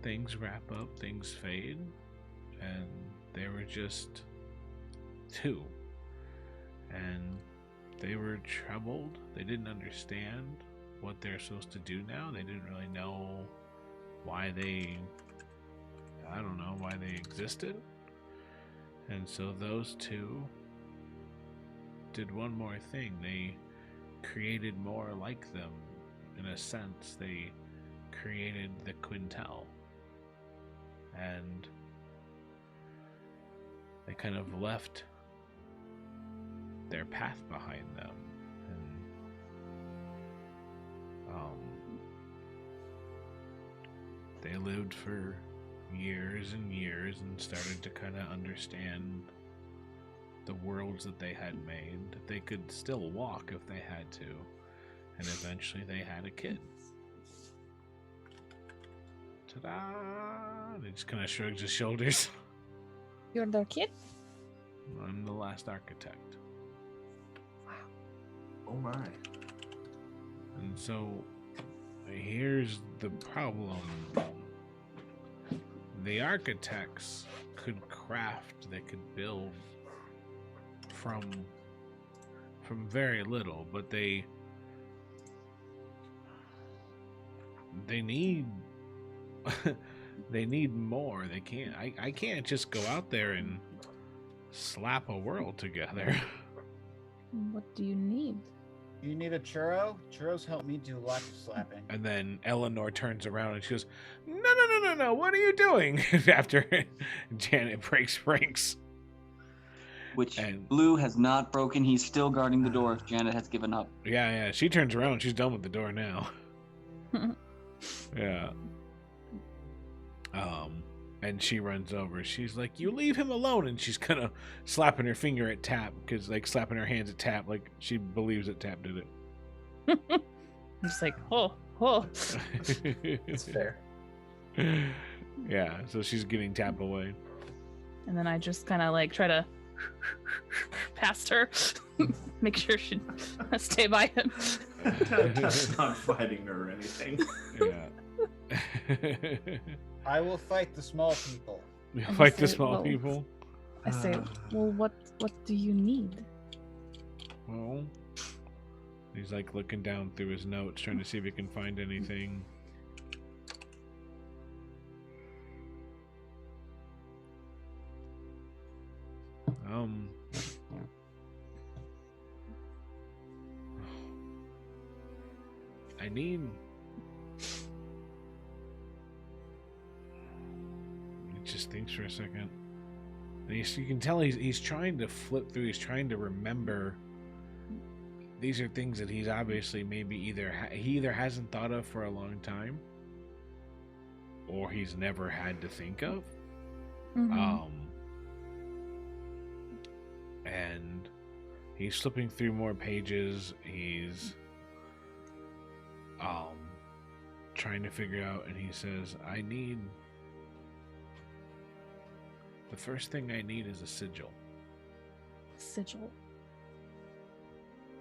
things wrap up, things fade, and they were just two. And they were troubled. They didn't understand what they're supposed to do now. They didn't really know why they existed. And so those two did one more thing. They created more like them. In a sense, they created the Quintel. And they kind of left their path behind them. And they lived for years and years and started to kind of understand the worlds that they had made, that they could still walk if they had to. And eventually they had a kid. Ta-da! And he just kind of shrugs his shoulders. You're their kid? I'm the last architect. Oh my. And so here's the problem. The architects could craft, they could build from very little, but they need they need more. They can't I can't just go out there and slap a world together. What do you need? You need a churro? Churros help me do lots of slapping. And then Eleanor turns around and she goes, No, what are you doing? After Janet breaks ranks. Which And- Blue has not broken. He's still guarding the door if Janet has given up. Yeah, she turns around, she's done with the door now. Yeah. And she runs over. She's like, "You leave him alone." And she's kind of slapping her finger at Tap, because like slapping her hands at Tap, like she believes that Tap did it. I'm just like, oh. It's fair. Yeah, so she's getting Tap away. And then I just kind of like try to past her, make sure she stay by him. That's not fighting her or anything. Yeah. I will fight the small people. You I fight just the say, small well- people. I say, well, what do you need? Well, he's like looking down through his notes, trying to see if he can find anything. I need. He just thinks for a second. And you can tell he's trying to flip through. He's trying to remember. These are things that he's obviously maybe he either hasn't thought of for a long time, or he's never had to think of. Mhm. And he's flipping through more pages. He's trying to figure out, and he says, the first thing I need is a sigil. Sigil.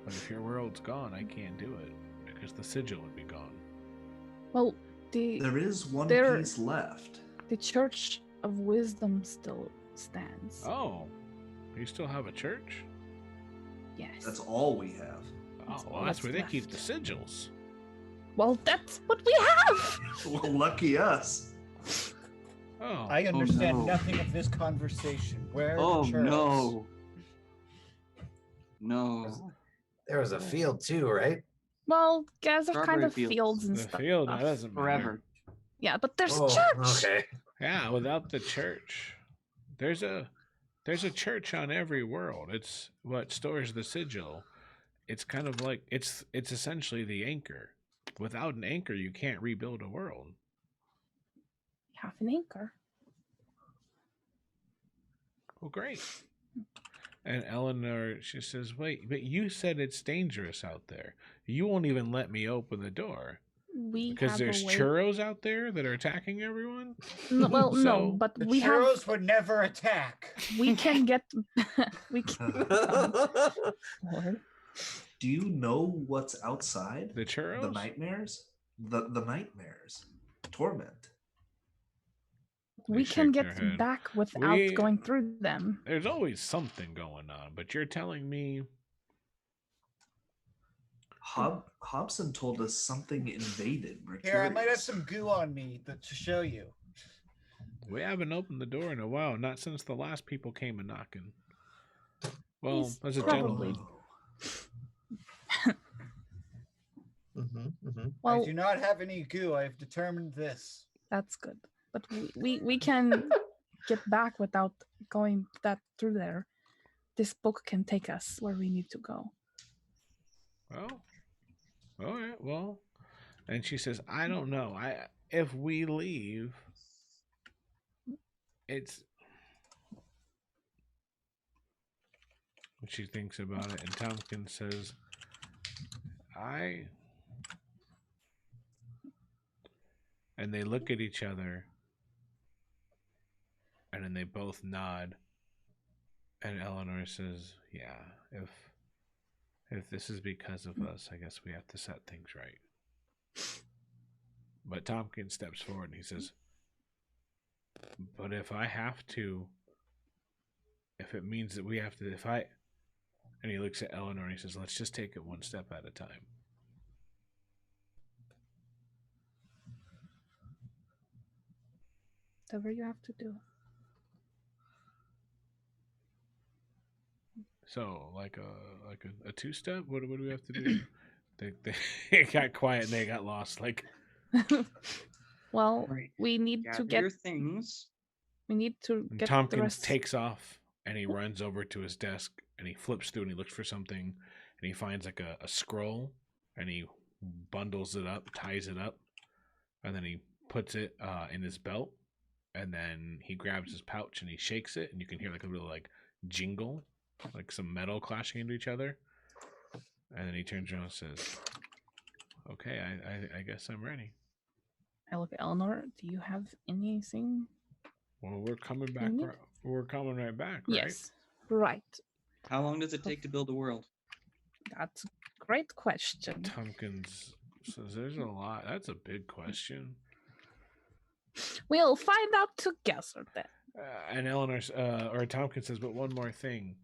But if your world's gone, I can't do it, because the sigil would be gone. Well, the There is one There- piece left. Church of Wisdom still stands. Oh, you still have a church? Yes. That's all we have. Oh, well, all that's that's where they keep the left. sigils. Well, that's what we have. Well, lucky us. Oh, I understand no. nothing of this conversation. Where are Oh the churros? no. No. There was a field too, right? Well, guys are kind Strawberry of fields. fields and the stuff. field, that doesn't matter. Forever. Yeah, but there's Oh, a church. okay. Yeah, without the church, there's a church on every world. It's what stores the sigil. It's kind of like it's essentially the anchor. Without an anchor, you can't rebuild a world. Half an anchor. Well, great. And Eleanor, she says, "Wait, but you said it's dangerous out there. You won't even let me open the door We because have there's a way. churros out there that are attacking everyone." Well, no, So- but The we have. churros would never attack. We can get. We can. Lord. Do you know what's outside? The churros? The nightmares? The nightmares. Torment. We shake can their get head. back without We- going through them. There's always something going on, but you're telling me Hobson told us something invaded Mercurius. Here, I might have some goo on me to show you. we haven't opened the door in a while, not since the last people came a knocking. Well, He's as a probably- gentleman. Well, I do not have any goo. I've determined this. that's good. But we can get back without going through there. This book can take us where we need to go. Well, all right, well. And she says, I don't know. If we leave, it's... She thinks about it, and Tompkins says, And they look at each other, and then they both nod. And Eleanor says, yeah, if this is because of us, I guess we have to set things right. But Tompkins steps forward and he says, but if I have to, if it means that we have to, and he looks at Eleanor and he says, let's just take it one step at a time. Whatever you have to do. So, like a two-step? What do we have to do? They got quiet and they got lost. Like, Well, Right. we need Gather to get. your things. We need to and get the Tompkins rest. takes off and he runs over to his desk and he flips through and he looks for something and he finds like a scroll and he bundles it up, ties it up, and then he puts it in his belt, and then he grabs his pouch and he shakes it and you can hear like a little like jingle, like some metal clashing into each other, and then he turns around and says, okay, I guess I'm ready. I look at Eleanor. Do you have anything? Well, we're coming back. need? We're coming right back, right? Yes. Right. How long does it take to build a world? That's a great question. Tompkins says there's a lot. That's a big question. We'll find out together then. And or Tompkins says, but one more thing.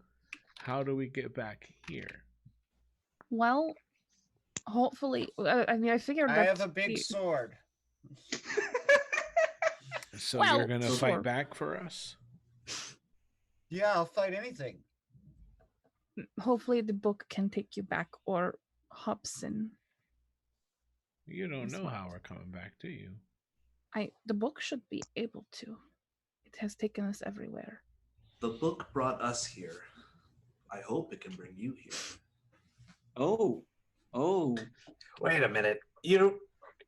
How do we get back here? Well, hopefully. I mean, I figured I that. have a big sword. So Well, you're going to sure. fight back for us? Yeah, I'll fight anything. Hopefully, the book can take you back, or Hobson. You don't Yes, know what? how we're coming back, do you? The book should be able to. It has taken us everywhere. The book brought us here. I hope it can bring you here. Oh. Wait a minute. You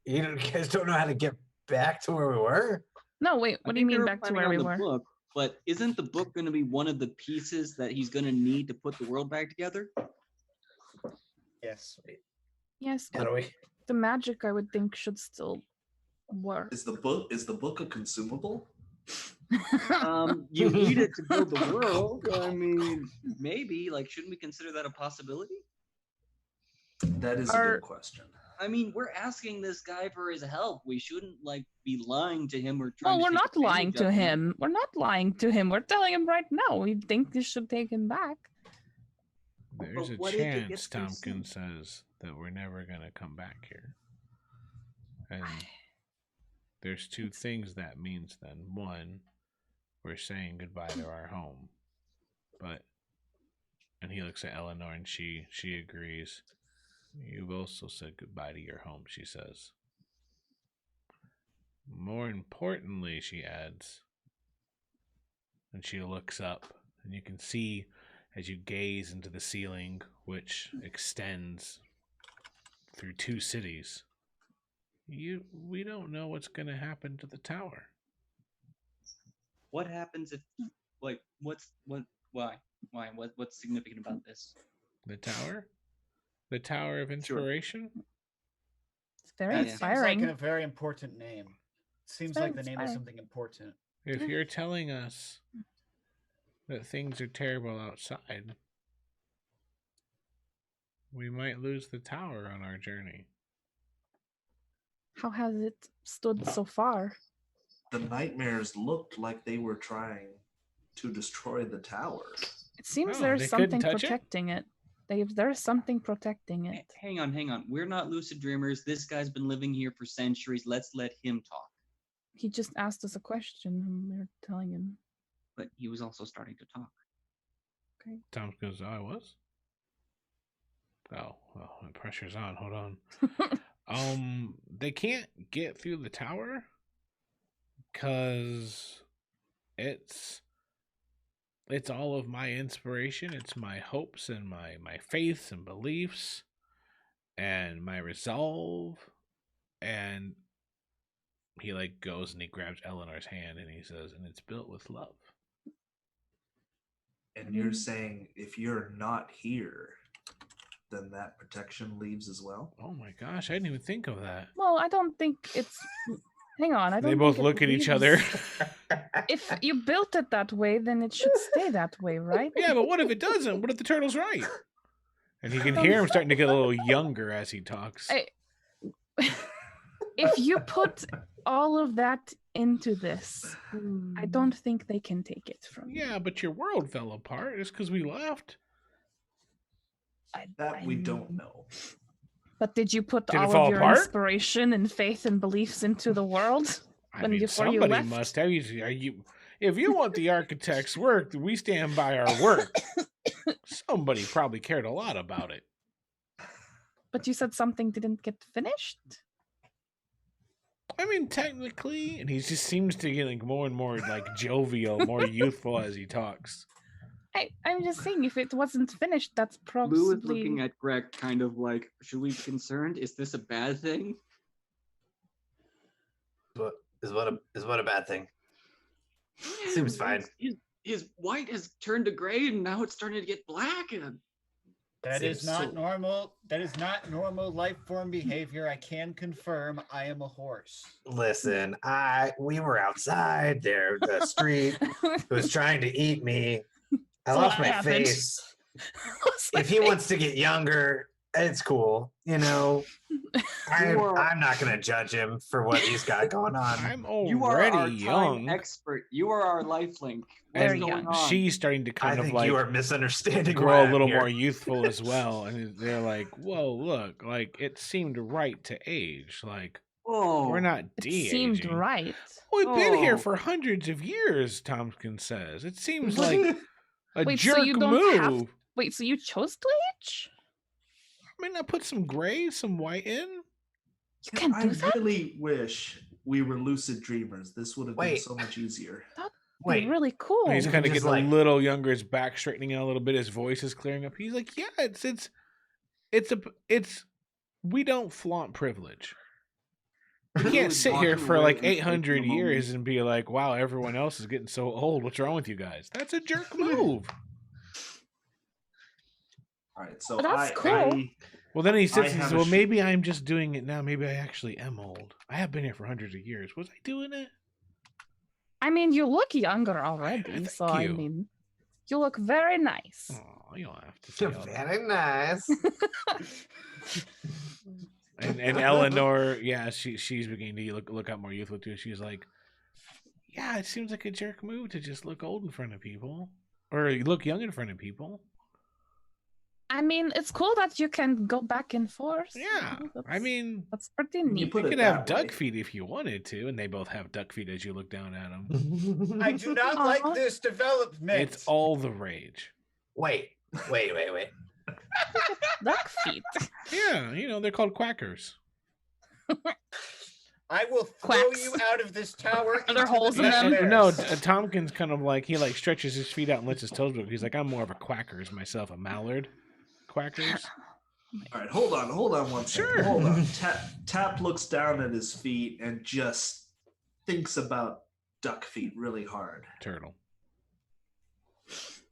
guys don't know how to get back to where we were? No, wait. I What do you think they mean were back to planning where on we the were? Book, but isn't the book going to be one of the pieces that he's going to need to put the world back together? Yes. Yes, How but do we? the magic I would think should still work. Is the book a consumable? You need it to build the world. I mean, maybe. Like, shouldn't we consider that a possibility? That is a good question. I mean, we're asking this guy for his help. We shouldn't like be lying to him or trying. Well, to we're take not lying advantage to of him. We're not lying to him. We're telling him right now. We think this should take him back. There's what a if it chance, gets Tompkins says, that we're never going to come back here. And there's two things that means then. One, we're saying goodbye to our home. And he looks at Eleanor and she agrees. You've also said goodbye to your home, she says. More importantly, she adds, and she looks up, and you can see as you gaze into the ceiling, which extends through 2 cities, we don't know what's going to happen to the tower. What happens if, like, why? Why? What's significant about this? The tower? The Tower of Inspiration? It's very That Yeah. seems like inspiring. a very important name. Seems very like the name of inspiring. something important. If you're telling us that things are terrible outside, we might lose the tower on our journey. How has it stood so far? The nightmares looked like they were trying to destroy the tower. It seems Oh, there's they couldn't something touch it? protecting it. There's something protecting it. Hang on. We're not lucid dreamers. This guy's been living here for centuries. Let's let him talk. He just asked us a question and we were telling him. But he was also starting to talk. Tom goes, I was? Oh, well, the pressure's on. Hold on. They can't get through the tower because it's all of my inspiration. It's my hopes and my faiths and beliefs and my resolve. And he like goes and he grabs Eleanor's hand and he says, and it's built with love. And you're saying if you're not here, then that protection leaves as well? Oh my gosh, I didn't even think of that. Well, I don't think it's. Hang on, I don't. They both think it look at each leaves- other. If you built it that way, then it should stay that way, right? Yeah, but what if it doesn't? What if the turtle's right? And you can hear him starting to get a little younger as he talks. If you put all of that into this, I don't think they can take it from you. Yeah, but your world fell apart just because we left. That we don't know. But did you put Did it all fall of your apart? inspiration and faith and beliefs into the world? I When mean, before you somebody left? must have. If you want the architect's work, we stand by our work. Somebody probably cared a lot about it. But you said something didn't get finished? I mean, technically, and he just seems to get like more and more like jovial, more youthful as he talks. I'm just saying, if it wasn't finished, that's Lou is probably. looking at Greg kind of like, should we be concerned? Is this a bad thing? Is what a bad thing. Seems fine. His white has turned to gray and now it's starting to get black. And That is Seems not so- normal. That is not normal life form behavior. I can confirm I am a horse. Listen, we were outside there, the street was trying to eat me. I So lost what my happened? face. If he wants to get younger, it's cool. You know, I'm not gonna judge him for what he's got going on. I'm you are our already young. time expert. You are our lifelink. Very What's going young. on? She's starting to I kind of think like you are misunderstanding. grow why a I'm little here. more youthful as well, and they're like, "Whoa, look! Like it seemed right to age. Like Oh, we're not It de-aging. seemed right. We've been here Oh. for hundreds of years." Tompkins says it seems What? like a Wait, so jerk you don't move. have- Wait, so you chose to age? I mean, I put some gray, some white in. You can I do that? really wish we were lucid dreamers. This would have been Wait. so much easier. Wait, Really cool. And he's You kind of can just, getting a like- little younger. His back straightening out a little bit. His voice is clearing up. He's like, "Yeah, it's. We don't flaunt privilege. We Lou can't is sit here walking for away like and taking 800 a moment. years and be like, wow, everyone else is getting so old. What's wrong with you guys? That's a jerk move." All right, so But that's cool. Well, then he I sits and have says, a well, sh- maybe I'm just doing it now. Maybe I actually am old. I have been here for hundreds of years. Was I doing it? I mean, you look younger already, Thank so I you. mean, you look very nice. Oh, you don't have to say all that. Very nice. And Eleanor, yeah, she's beginning to look out more youthful too. She's like, yeah, it seems like a jerk move to just look old in front of people, or look young in front of people. I mean, it's cool that you can go back and forth. you Yeah, know, I that's- mean, that's pretty You neat. put you it could have that duck way. feet if you wanted to, and they both have duck feet as you look down at them. I do not like Aw. this development. It's all the rage. Wait. Duck feet. Yeah, you know, they're called quackers. I will throw Quacks. you out of this tower. Are there into the holes in them? nightmares. No, Tompkins kind of like, he like stretches his feet out and lets his toes move. He's like, I'm more of a quackers myself, a mallard. Quackers. All right, hold on one second. Sure. Hold on. Tap looks down at his feet and just thinks about duck feet really hard. Turtle.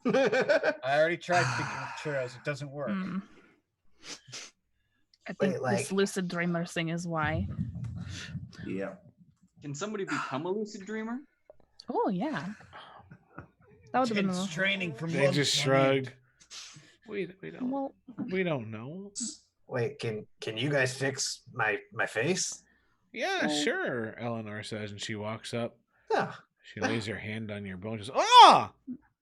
I already tried thinking of churros. It doesn't work. I think Wait, like- this lucid dreamer thing is why. Yeah. Can somebody become a lucid dreamer? Oh yeah. That would have been Intense training for They months just on shrug. end. We don't know. Wait, can you guys fix my face? Yeah, Oh. sure. Eleanor says, and she walks up. Yeah. She lays her hand on your bone. Just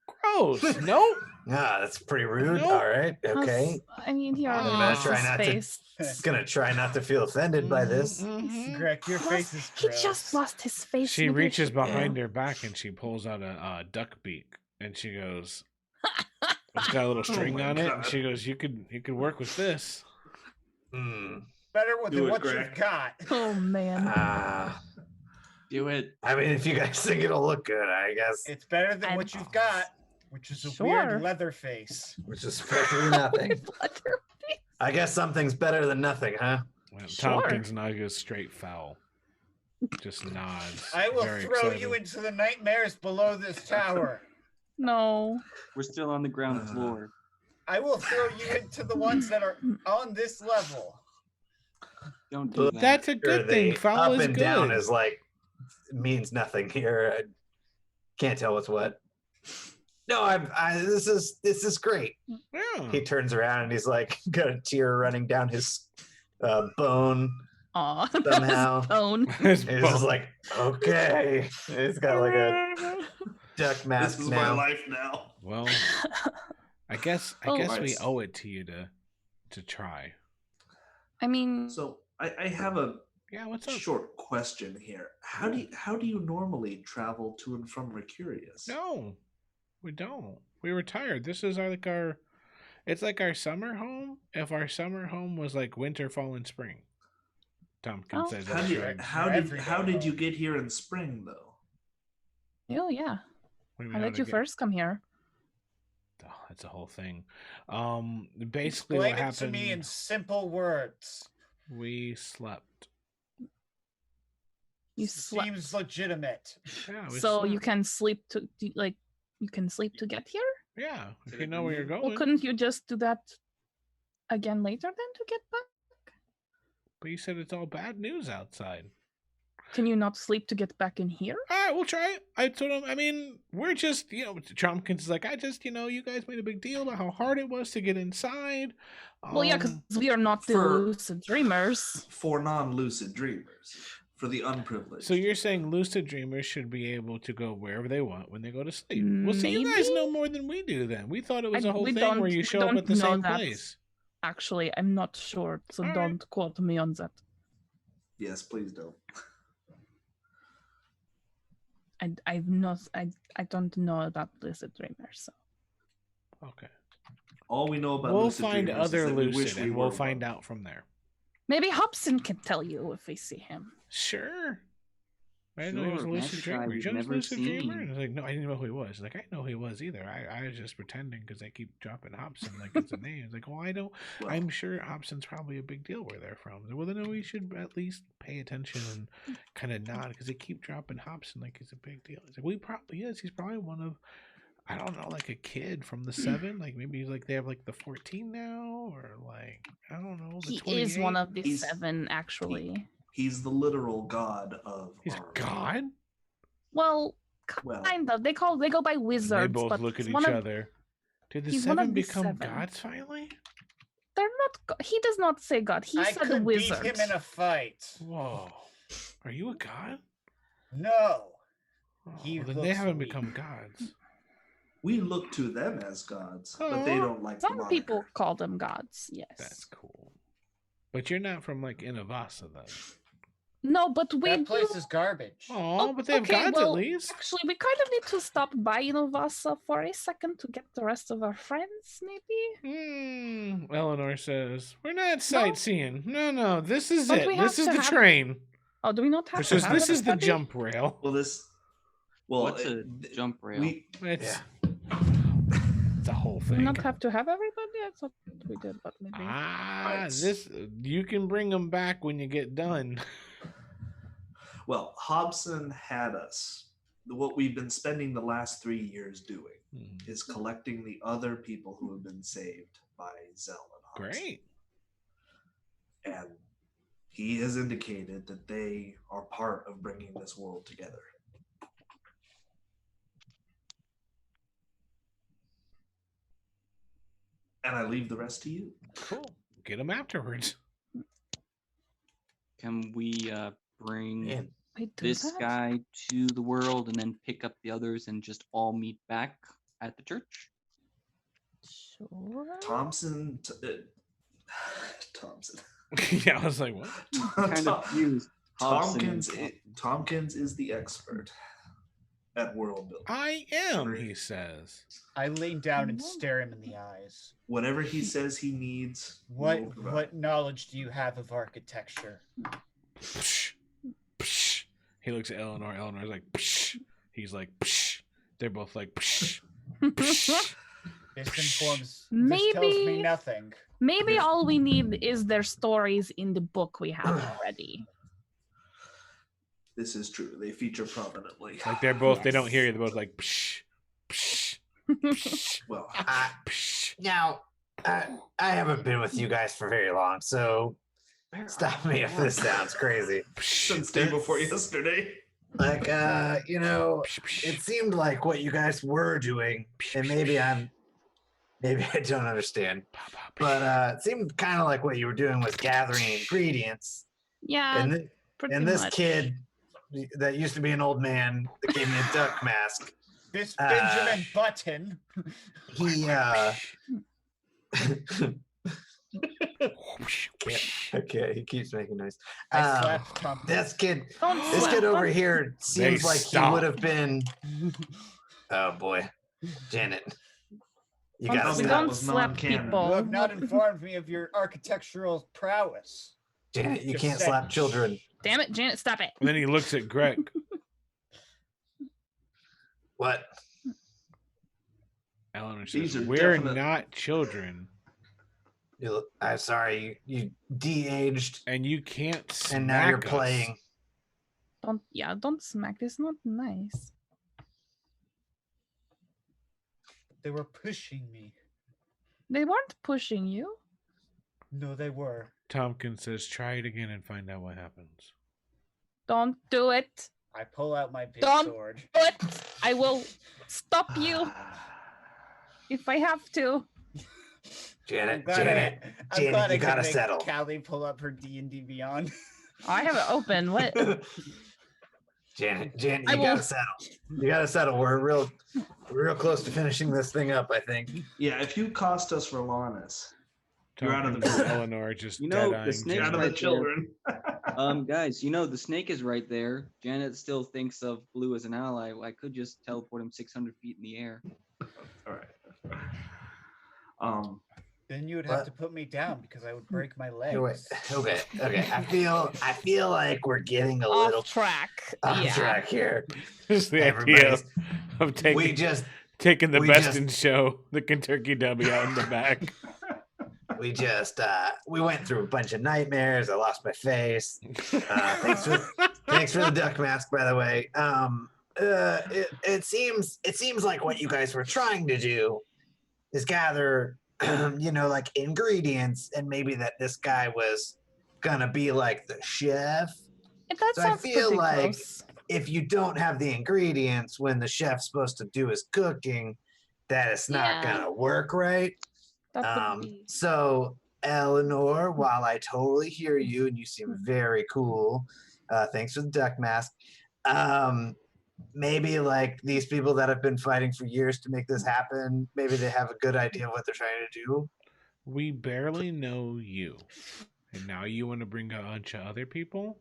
gross. Nope. Ah, that's pretty rude. Nope. All right. Okay. I mean, he already I'm gonna lost try his not to- face. Gonna try not to feel offended by this. Mhm. Greg, your face is He gross. just lost his face. She Maybe reaches should- behind her back and she pulls out a duck beak and she goes, "It's got a little string my on it." And God. she goes, "You could work with this." Hmm. Better than Do it, what Greg. you've got. Oh man. Do it. I mean, if you guys think it'll look good, I guess. It's better than I'm- what you've got, which is a Sure. weird leather face. Which is practically nothing. Leather face. I guess something's better than nothing, huh? Well, Sure. Tompkins now goes straight foul. Just nods. I will very throw excited. you into the nightmares below this tower. No. We're still on the ground floor. I will throw you into the ones that are on this level. Don't do that. That's a Sure, good thing. the Foul up is and good. down is like means nothing here. I can't tell what's what. No, this is great. Yeah. He turns around and he's like got a tear running down his bone. Aw. Somehow. Bone. His He's bone. just like, okay. He's got like a duck mask This is my now. life now. Well, I guess Oh. we Alright. owe it to you to try. I mean, So I have a Yeah, what's up? short question here. How do you normally travel to and from Mercurius? No, we don't. We retired. This is our it's like our summer home. If our summer home was like winter, fall, and spring. Tompkins Oh. says How that's did right. how did you get here in spring though? oh yeah. What do you mean, How how did they you get- first come here? Oh, that's a whole thing. Basically, Explain what it happened? to me in simple words. We slept. You slept. Seems legitimate. Yeah, we So slept. you can sleep to like you can sleep to get here? Yeah, if Did you it know where you're move? going. Well, couldn't you just do that again later then to get back? But you said it's all bad news outside. Can you not sleep to get back in here? All right, we'll try it. I told him, I mean, we're just, Trumpkins is like, you guys made a big deal about how hard it was to get inside. Well, yeah, because we are not the for- lucid dreamers. For non-lucid dreamers, for the unprivileged. So you're saying lucid dreamers should be able to go wherever they want when they go to sleep. Well, see, you guys Maybe? know more than we do then. We thought it was a whole we thing where don't- you we show up don't at the know same that. place. Actually, I'm not sure, so All right. don't quote me on that. Yes, please don't. I don't know about lucid dreamers. So Okay. All we know about We'll lucid find dreamers is other that we wish lucid we and we'll were find one. out from there. maybe Hobson can tell you if we see him. Sure. I didn't know he was a Sure, lucid magic guy dreamer. we've Joe's never lucid dreamer? seen. And I was like, no, I didn't know who he was. He's like, I know who he was either. I was just pretending because they keep dropping Hobson like it's a name. It's like, well, I don't. Well, I'm sure Hobson's probably a big deal where they're from. Well, then we should at least pay attention and kind of nod because they keep dropping Hobson like it's a big deal. He's like, well, he probably is. He's probably one of, I don't know, like a kid from the 7. Like maybe he's like they have like the 14 now, or like I don't know. The He is one 28. of the He's- 7, actually. he's the literal god of. He's our- God. Well, Well, kind of. They go by wizards. They both but look at he's each one of- other. Did the he's one of 7 the become 7. gods finally? They're not. He does not say God. He I said could wizard. beat him in a fight. Whoa. Are you a god? No. Oh, He well, then they looks haven't weak. become gods. we look to them as gods, but they Aw. don't like the Some people moniker. call them gods. Yes. That's cool. But you're not from like Inavasa then. No, but we That place do. is garbage. Oh, but they have okay, gods well, at least. Actually, we kind of need to stop by Novasa for a second to get the rest of our friends, maybe. Eleanor says, we're not sightseeing. No, this is Don't it. we have This is to the have- train. Oh, do we not have This to is have this is the everybody? jump rail. Well, What's a jump rail? It's the whole Do we thing. not have to have everybody? I thought we did, but maybe. Right. This you can bring them back when you get done. Well, Hobson had us what we've been spending the last 3 years doing Mhm. is collecting the other people who have been saved by Rhalanas. Great. And he has indicated that they are part of bringing this world together. And I leave the rest to you. Cool. Get them afterwards. Can we bring Man, I do this that? guy to the world and then pick up the others and just all meet back at the church? Sure. Thompson. Yeah, I was like, what? Kind of fused. Hobson and Tompkins is the expert at world building. I am, he says. I lean down and stare him in the eyes. Whatever he says he needs, What we'll provide. what knowledge do you have of architecture? Psh, psh. He looks at Eleanor. Eleanor's like, psh. He's like, psh. They're both like, psh, psh. This tells me Maybe- nothing. Maybe all we need is their stories in the book we have already. This is true. They feature prominently. Like they're both, they don't Yes. hear you. They're both like, psh, psh, psh, Well, psh. now, I haven't been with you guys for very long, so stop me if this sounds crazy. since day before yesterday. Like, it seemed like what you guys were doing, and maybe I don't understand, but it seemed kind of like what you were doing was gathering ingredients. Yeah, And, pretty and this much. kid that used to be an old man that gave me a duck mask, This Benjamin Button. he okay, he keeps making noise. I slapped Tompkins. This kid Don't This slap kid over him. here seems like stop. he would have been. Oh boy, Janet, you Don't- gotta That we stop. don't was slap non-canon. people. You have not informed me of your architectural prowess. Janet, you Just can't saying. slap children. Damn it, Janet, stop it. And then he looks at Greg. What? Eleanor These says, are we're definite- not children. I'm sorry, you de-aged, And you can't smack and now you're us. playing. Don't smack. This is not nice. They were pushing me. They weren't pushing you. No, they were. Tompkins says, try it again and find out what happens. Don't do it. I pull out my big Don't- sword. But I will stop you if I have to. Janet, I'm Janet, glad I you could gotta make settle. Callie pull up her D&D Beyond. Oh, I have it open. What? Janet, I you will- gotta settle. You gotta settle. We're real close to finishing this thing up, I think. Yeah, if you cost us Rhalanas, you're out of the Tompkins and group. Eleanor just You know, the dead-eyeing snake's You're out of Janet. the children. Guys, the snake is right there. Janet still thinks of Blue as an ally. I could just teleport him 600 feet in the air. All right. Then you would have What? to put me down because I would break my legs. Here, wait, okay. I feel like we're getting a little Off track. off Yeah. track here. Just the idea Everybody's, of we taking just the we best just- in show, the Kentucky W out in the back. we went through a bunch of nightmares. I lost my face. Thanks for the duck mask, by the way. It seems like what you guys were trying to do is gather, like ingredients, and maybe that this guy was gonna be like the chef. That So I sounds feel pretty like- close. If you don't have the ingredients when the chef's supposed to do his cooking, that it's not Yeah. gonna work right. That would be. So Eleanor, while I totally hear you and you seem very cool, thanks for the duck mask. Maybe like these people that have been fighting for years to make this happen, maybe they have a good idea of what they're trying to do. We barely know you. And now you want to bring a bunch of other people?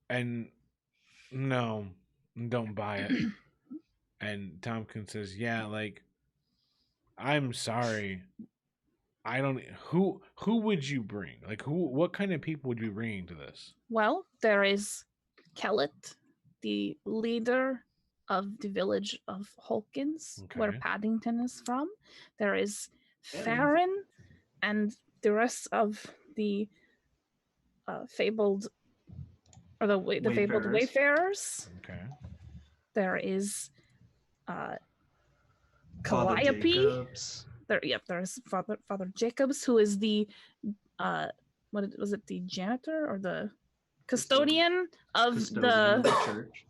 And no, don't buy it. And Tompkins says, yeah, like, I'm sorry. I don't, who would you bring? Like, what kind of people would you be bringing to this? Well, there is Kellett, the leader of the village of Hawkins, where Okay. Paddington is from. There is And- Farron and the rest of the fabled or the fabled Wayfarers. wayfarers. Okay. There is Father Calliope. Jacobs. There's Father Jacobs, who is the was it, the janitor or the custodian of Custodian of the church.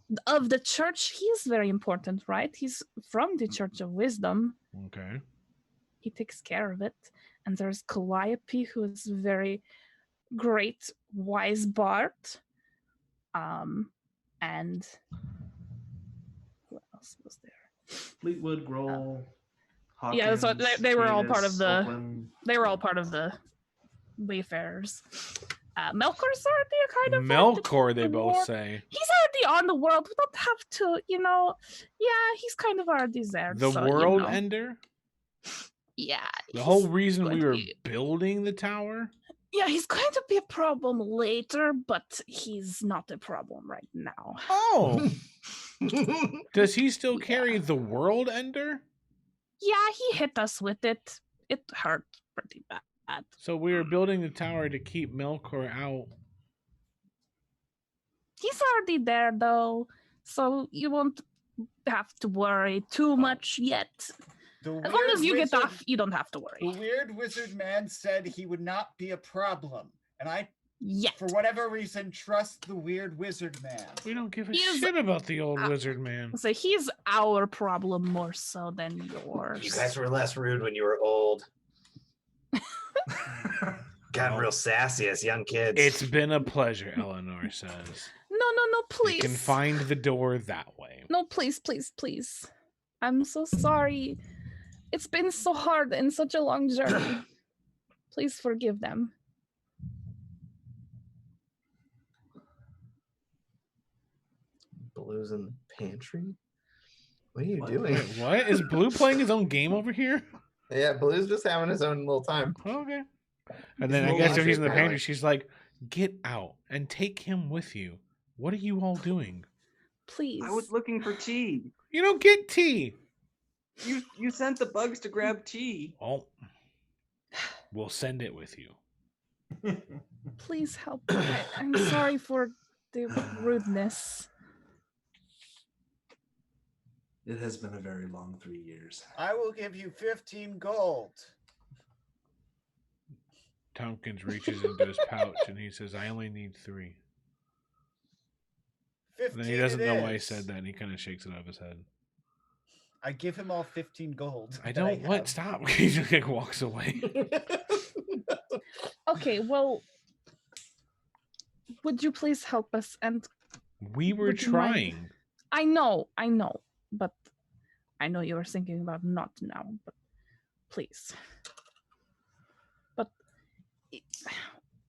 the church. He is very important, right? He's from the Church of Wisdom. Okay. He takes care of it. And there's Calliope, who is very great, wise bard. And what else was there? Fleetwood, Grohl. Yeah, so Hawkins, they were all part Davis, of the Oakland. they were all part of the Wayfarers. Melkor's already kind of Melkor, they the both war. say. He's already on the world. We don't have to, yeah, he's kind of already there. The so, world ender? Yeah. The whole he's reason going we to were be- building the tower? Yeah, he's going to be a problem later, but he's not a problem right now. Oh. Does he still Yeah. carry the world ender? Yeah, he hit us with it. It hurt pretty bad. So we were building the tower to keep Melkor out. He's already there, though, so you won't have to worry too much yet. The As long as you get wizard- off, you don't have to The worry. weird wizard man said he would not be a problem. And I, Yet. for whatever reason, trust the weird wizard man. We don't give a He is- shit about the old wizard man. So he's our problem more so than yours. You guys were less rude when you were old. Got real sassy as young kids. It's been a pleasure, Eleanor says. No, please. You can find the door that way. No, please. I'm so sorry. It's been so hard and such a long journey. Please forgive them. Blues in the pantry. What are you What? doing? Wait, what? Is Blue playing his own game over here? Yeah, Blue's just having his own little time. Okay. And then I He's guess if lost he's in the it, pantry, really. she's like, get out and take him with you. What are you all doing? Please. I was looking for tea. You don't get tea. You sent the bugs to grab tea. Well, we'll send it with you. Please help. I'm sorry for the rudeness. It has been a very long 3 years. I will give you 15 gold. Tompkins reaches into his pouch and he says, I only need 3. 15 And then he doesn't it know why he is. said that, and he kind of shakes it off his head. I give him all 15 gold. I that don't what? have. Stop. He just like walks away. Okay, well, would you please help us? And We were Would you mind? trying. I know, but I know you were thinking about not now, but please. But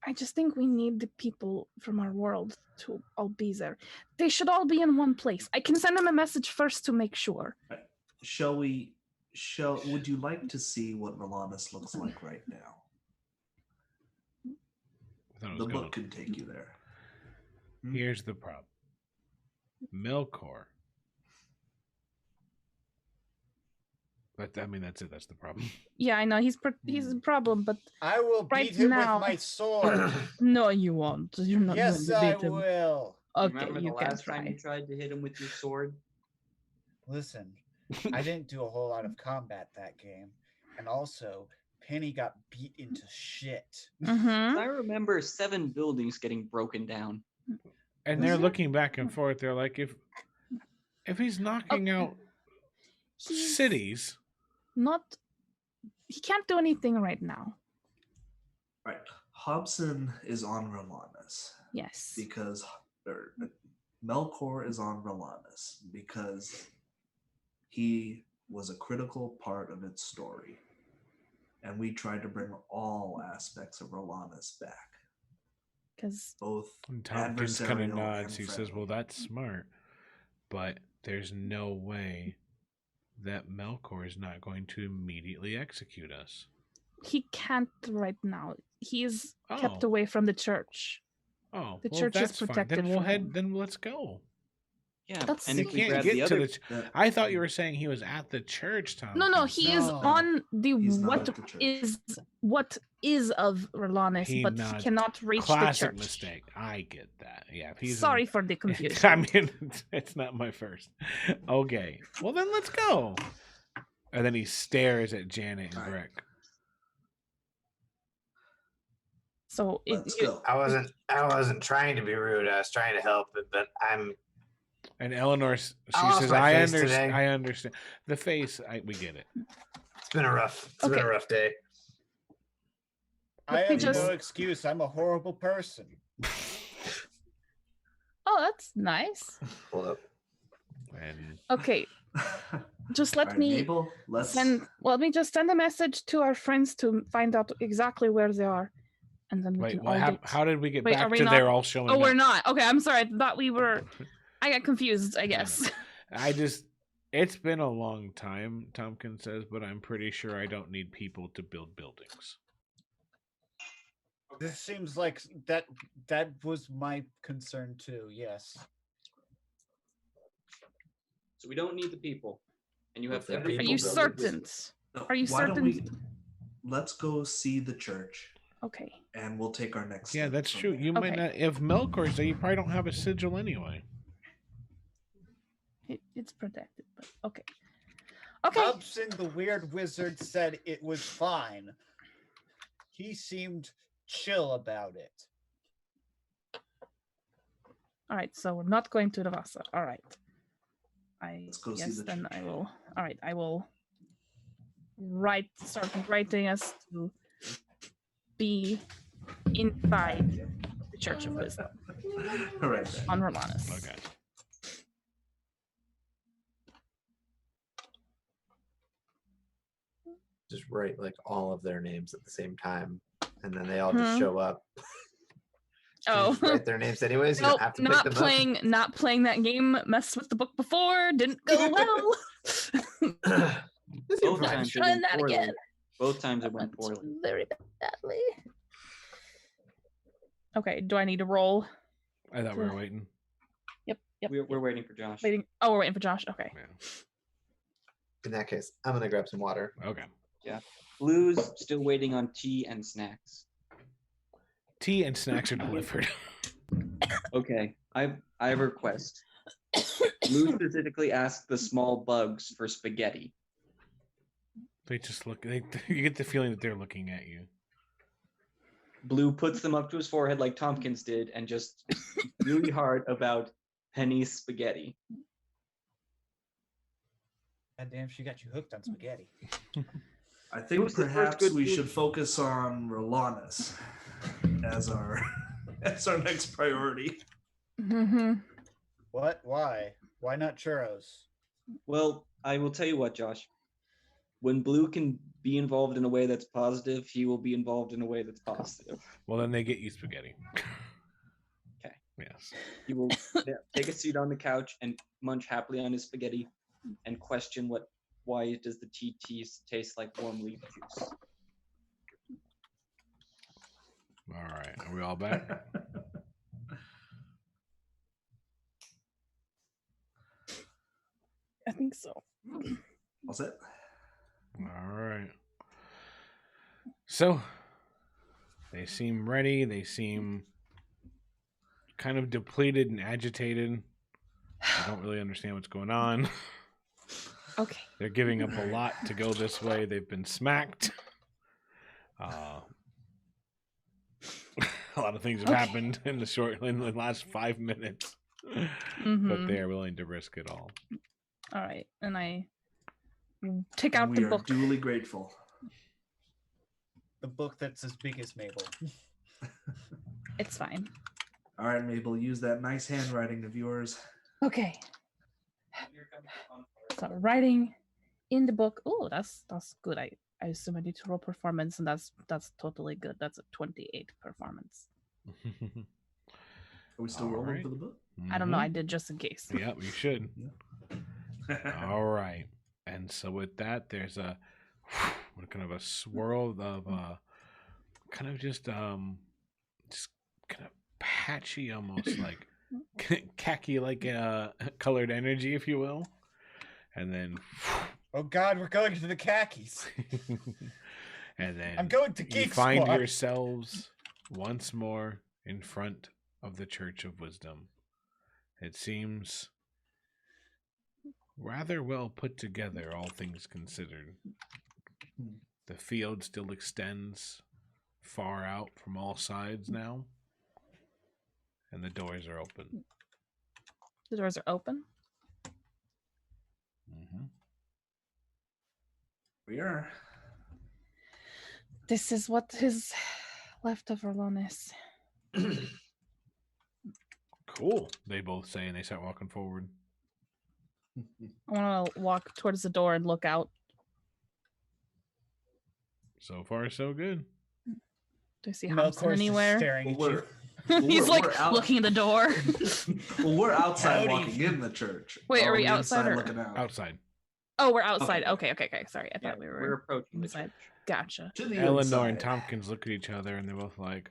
I just think we need the people from our world to all be there. They should all be in one place. I can send them a message first to make sure. Would you like to see what Rhalanas looks like right now? I thought it The was book going. could take you there. Here's the problem. Melkor. But I mean, that's it. That's the problem. Yeah, I know he's a problem, but I will Right beat him now- with my sword. no, you won't. You're not Yes, going I to beat him. will. Okay, Remember you the can last time you try. tried to hit him with your sword? Listen, I didn't do a whole lot of combat that game. And also, Penny got beat into shit. Mm-hmm. I remember 7 buildings getting broken down. And they're Mhm. looking back and forth. They're like, if he's knocking out He's cities, not. He can't do anything right now. Right. Hobson is on Rhalanas Yes. because Melkor is on Rhalanas because he was a critical part of its story. And we tried to bring all aspects of Rhalanas back. Because Both and Tompkins kind of adversarial nods. and He says, well, friendly. that's smart. But there's no way that Melkor is not going to immediately execute us. he can't right now. He is kept Oh. away from the church. Oh, The well, church is that's fine. protected Then we'll from head. him. Then let's go. Yeah, That's- and You if we can't grab get the to other, the. I thought you were saying he was at the church, Tom. No, he is No. on the He's not what at the church. is of Rhalanas, He but nods. he cannot reach Classic the church. mistake. I get that. Yeah. If he's Sorry in, for the I confusion. mean, it's not my first. Okay. Well, then let's go. And then he stares at Janet and All right. Brick. So Let's go. I wasn't trying to be rude. I was trying to help, but I'm. And Eleanor, she I lost says, my "I face understand. today. I understand the face. We get it." It's been a rough day. I Let me have just- no excuse. I'm a horrible person. Oh, that's nice. Hold up. And Okay, just let All right, me Mabel, let's. let me just send a message to our friends to find out exactly where they are, and then we wait, can what all happened? get. How did we get Wait, back are we to not- they're all showing Oh, up? we're not. Okay, I'm sorry. I thought we were. I got confused. I guess. It's been a long time, Tompkins says, but I'm pretty sure I don't need people to build buildings. This seems like that was my concern too. Yes. so we don't need the people, and you have If they're every. Are people you buildings. certain? No, Are you why don't certain? we? Let's go see the church, Okay. and we'll take our next. Yeah, step that's from true. there. You might Okay. not. If Melkor's there, you probably don't have a sigil anyway. It's protected, but okay. Okay. Hobson, the weird wizard, said it was fine. He seemed chill about it. All right. So we're not going to the Vasa. All right. Let's go see guess the then church. I will. All right. I will start writing us to be inside the Church of Wisdom All right. then. on Rhalanas. Okay. Just write like all of their names at the same time, and then they all just Hmm. show up. Can you Oh. just write their names anyways. You Nope, don't have to pick not them playing. Not playing that game. Messed with the book before. Didn't go well. up. This Both is times it Trying went that poorly. again. Both times it Went went poorly. very badly. Okay. Do I need to roll? I thought we were waiting. Yep. We're waiting for Josh. Waiting. Oh, we're waiting for Josh. Okay. Yeah. In that case, I'm gonna grab some water. Okay. Blue's still waiting on tea and snacks. Tea and snacks are delivered. Okay, I have a request. Blue specifically asked the small bugs for spaghetti. They just look. You get the feeling that they're looking at you. Blue puts them up to his forehead like Tompkins did, and just really hard about Penny's spaghetti. God damn, she got you hooked on spaghetti. I It think was the first perhaps good we food. should focus on Rhalanas as our next priority. Mm-hmm. What? Why? Why not churros? Well, I will tell you what, Josh. When Blue can be involved in a way that's positive, he will be involved in a way that's positive. Well, then they get you spaghetti. Okay. Yes. He will take a seat on the couch and munch happily on his spaghetti and question why does the tea taste like warm leaf juice? All right. Are we all back? I think so. What's it? All right. So they seem ready. They seem kind of depleted and agitated. I don't really understand what's going on. Okay. They're giving up a lot to go this way. They've been smacked. A lot of things have Okay. happened in the last 5 minutes, but Mhm. they are willing to risk it all. All right, and I take out we the are book. duly grateful. The book that's as big as Mabel. It's fine. All right, Mabel, use that nice handwriting of yours. Okay. So writing in the book. Oh, that's good. I assume I need to roll performance, and that's totally good. That's a 28 performance. Are we still All rolling right. for the book? I don't know. I did just in case. Yep, you should. All right. And so with that, there's a kind of a swirl of kind of just kind of patchy, almost like khaki-like colored energy, if you will, and then Oh God, we're going to the khakis. and then I'm going to you Geek find Squad. yourselves once more in front of the Church of Wisdom. It seems rather well put together, all things considered. The field still extends far out from all sides now, and the doors are open. The doors are open. Mm-hmm. We are. This is what is left of Rhalanas. Cool, they both say, and they start walking forward. I want to walk towards the door and look out. So far, so good. Do I see Melkor's Hobson just anywhere? staring at you. He's we're like out- looking at the door. Well, we're outside Howdy. walking in the church. Wait, are Or we on the outside inside or- looking out? Outside. Oh, we're outside. Okay. Okay. Sorry, I Yeah, thought we we're were approaching the inside. church. Gotcha. To the Eleanor inside. and Tompkins look at each other, and they're both like,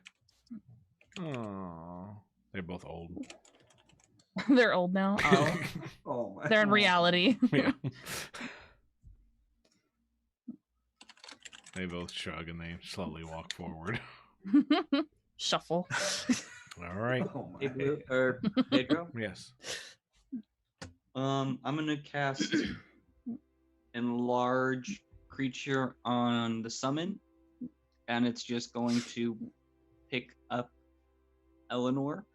"Oh." They're both old. They're old now. Oh, Oh my. they're in reality. Yeah. They both shrug and they slowly walk forward. Shuffle. All right. Oh my. Hey, Blue, or Pedro, Yes. I'm gonna cast enlarge creature on the summon, and it's just going to pick up Eleanor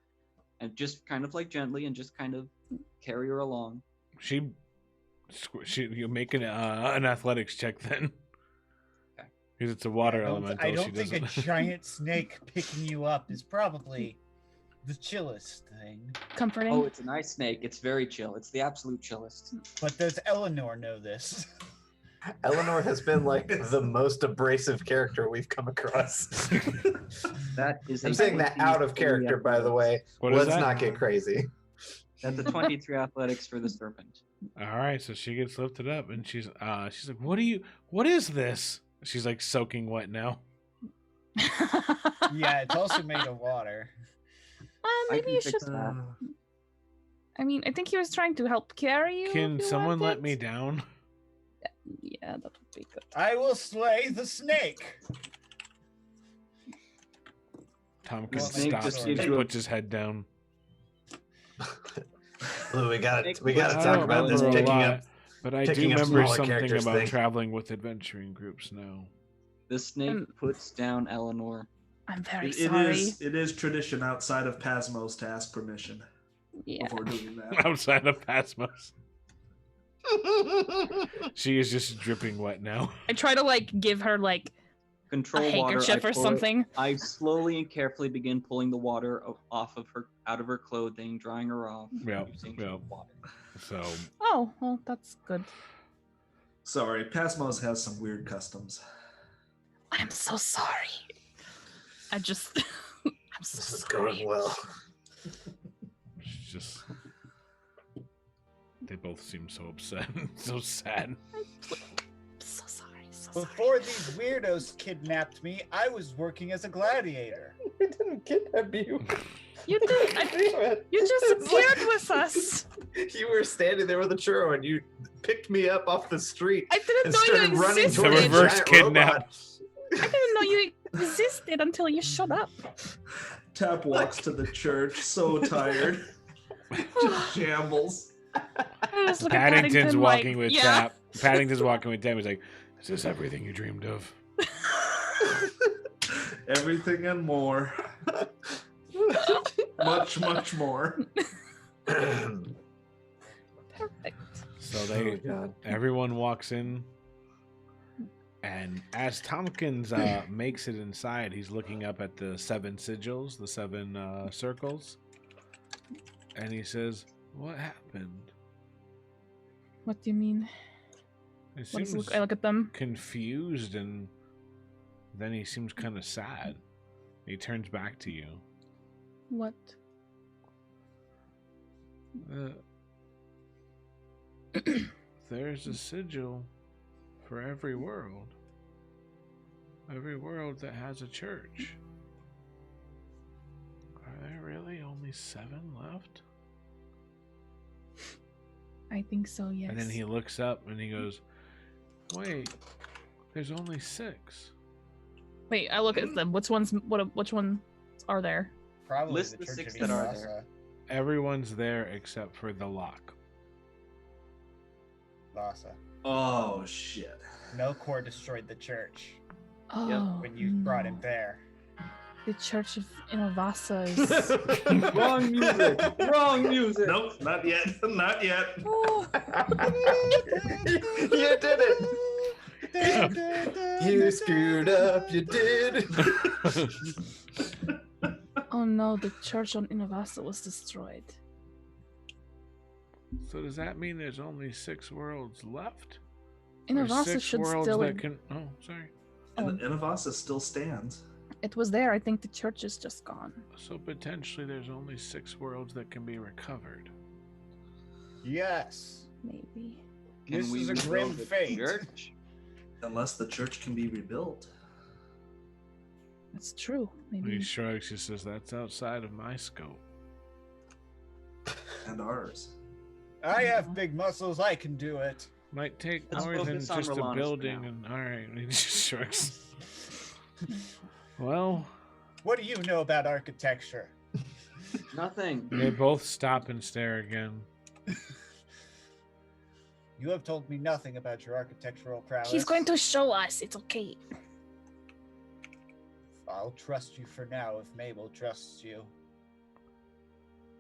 and just kind of like gently and just kind of carry her along. She you make an athletics check then. Okay. Because it's a water I elemental. don't she think a doesn't. giant snake picking you up is probably the chillest thing. Comforting. Oh, it's an ice snake. It's very chill. It's the absolute chillest. But does Eleanor know this? Eleanor has been like the most abrasive character we've come across. That is. I'm a saying that out of 23 character, by the way. What is Let's that? not get crazy. That's a 23 athletics for the serpent. All right, so she gets lifted up and she's like, what is this? She's like soaking wet now. Yeah, it's also made of water. I Maybe can you fix should. that. I mean, I think he was trying to help carry you. Can if you someone let wanted. me down? Yeah, that would be good. I will slay the snake. Tompkins Well, snake stops just and gives just you a- puts his head down. Blue, we gotta I talk don't about this remember a picking lot, up. but I do picking up remember smaller something characters about thing. traveling with adventuring groups now. The snake puts down Eleanor. I'm very It sorry. is tradition outside of Pasmos to ask permission Yeah. before doing that. Outside of Pasmos. She is just dripping wet now. I try to like give her like a Control water. handkerchief I or pull it- something. I slowly and carefully begin pulling the water out of her clothing, drying her off. Yep, using yep. water. So Oh, well, that's good. Sorry, Pasmos has some weird customs. I'm so sorry. I just. I'm so This is sorry. going well. she's just. They both seem so upset, so sad. So sorry. So sorry. Before these weirdos kidnapped me, I was working as a gladiator. We didn't kidnap you. You did. You just It's like- appeared with us. You were standing there with a churro and you picked me up off the street I didn't and know started you running existed. towards The a reverse giant kidnap. robot. I didn't know you existed until you showed up. Tap walks to the church, so tired. Just shambles. I just look at Paddington's Paddington walking like, with yeah. Tap. Paddington's walking with Tap. He's like, "Is this everything you dreamed of?" Everything and more. Much, much more. Perfect. So Oh they, God. everyone walks in, and as Tompkins makes it inside, he's looking up at the 7 sigils, the 7 circles, and he says, "What happened?" What do you mean? He What does it seems look? I look at them. confused, and then he seems kind of sad. He turns back to you. What? There's a sigil for every world. Every world that has a church. Are there really only only 7 left? I think so, yes. And then he looks up and he goes, wait, there's only 6. Wait, I look at them. Which ones are there? Probably List the the Church 6 of that are Elasa. there. Everyone's there except for the lock. Lhasa. Oh shit. Melkor destroyed the church Oh, when you brought him no. there. The Church of Innovasa is... Wrong music. Wrong music. Nope, not yet. Not yet. Oh, You did it. You screwed up. You did. oh no, the Church on Innovasa was destroyed. So does that mean there's only 6 worlds left? Or Innovasa 6 should worlds still... that can... Oh, sorry. And Innovasa still stands. It was there. I think the church is just gone. So potentially there's only 6 worlds that can be recovered. Yes. Maybe. Can This we is a rebuild grim the fate. church? Unless the church can be rebuilt. That's true. He Maybe. shrugs, he says, that's outside of my scope. And ours. I have big muscles. I can do it. Might take Let's more than focus on just a Rhalanas for building now. and alright, he just shrugs. Well, What do you know about architecture? Nothing. they both stop and stare again. You have told me nothing about your architectural prowess. He's going to show us. It's okay. I'll trust you for now if Mabel trusts you.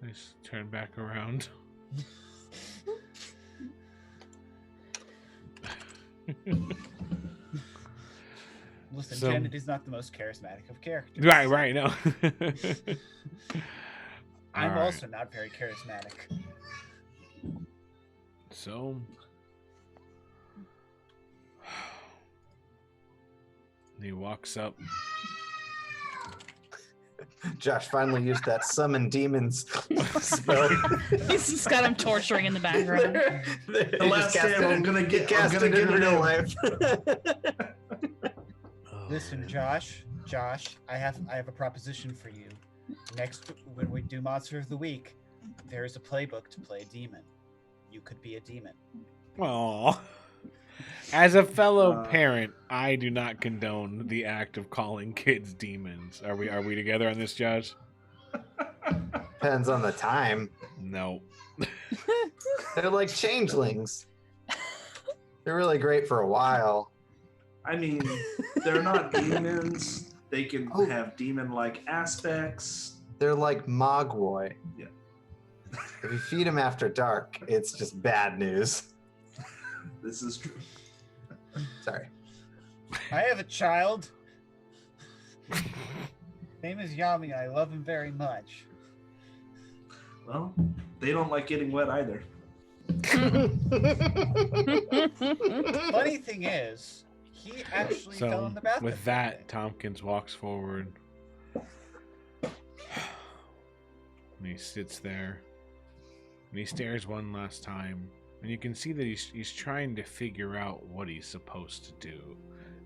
They turn back around. Listen, So- Kennedy's not the most charismatic of characters. Right, no. I'm Alright, also not very charismatic. So he walks up. Josh finally used that summon demons spell. He's just got him torturing in the background. The last stand I'm gonna get. I'm gonna get in rid real of. life. Listen, Josh, I have a proposition for you. Next, when we do Monster of the Week, there is a playbook to play a demon. You could be a demon. Aww. As a fellow Uh, parent, I do not condone the act of calling kids demons. Are we together on this, Josh? Depends on the time. No. They're like changelings. They're really great for a while. I mean, they're not demons. They can Oh. have demon-like aspects. They're like Mogwai. Yeah. If you feed them after dark, it's just bad news. This is true. Sorry. I have a child. Name is Yami. I love him very much. Well, they don't like getting wet either. Funny thing is, he actually fell So in the bathroom. with that, Tompkins walks forward. And he sits there. And he stares one last time. And you can see that he's trying to figure out what he's supposed to do.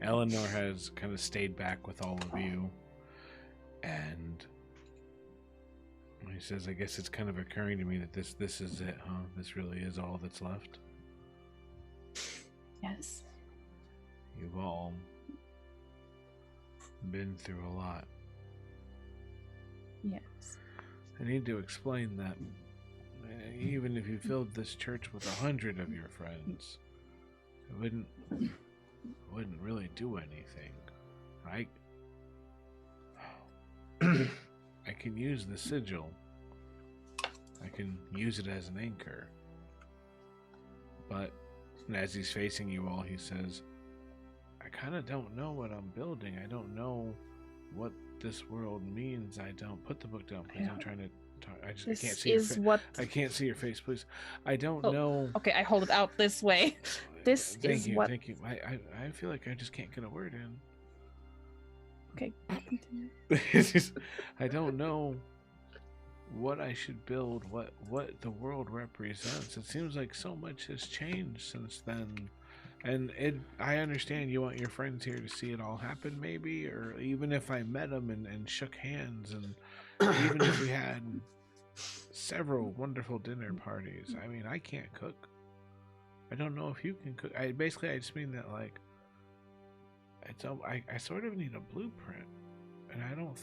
Eleanor has kind of stayed back with all of you. And he says, I guess it's kind of occurring to me that this is it, huh? This really is all that's left. Yes. You've all been through a lot. Yes. I need to explain that even if you filled this church with 100 of your friends, it wouldn't really do anything. I can use the sigil. I can use it as an anchor. But as he's facing you all, he says, I kind of don't know what I'm building. I don't know what this world means. I don't put the book down, please. I'm trying to talk. I can't This see your is face. what... I can't see your face, please. I don't Oh, know. Okay, I hold it out this way. This Thank is you, what... Thank you. I feel like I just can't get a word in. Okay, continue. It's just, I don't know what I should build, what the world represents. It seems like so much has changed since then. And I understand you want your friends here to see it all happen, maybe, or even if I met them and shook hands, and even if we had several wonderful dinner parties. I mean, I can't cook. I don't know if you can cook. I just mean that, like, I sort of need a blueprint, and I don't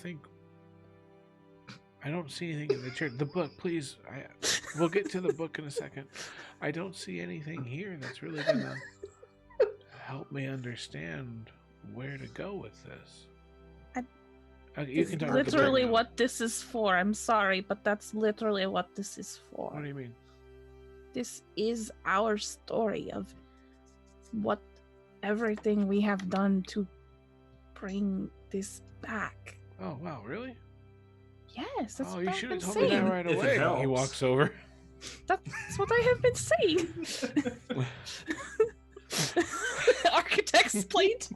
see anything in the church. The book, please. We'll get to the book in a second. I don't see anything here that's really gonna help me understand where to go with this. You can talk literally about what this is for. I'm sorry, but that's literally what this is for. What do you mean? This is our story of what everything we have done to bring this back. Oh wow, really? Yes, that's Oh, what you I've should been have told me that saying. right If it away. He helps. walks over. That's what I have been saying. Architect's plate.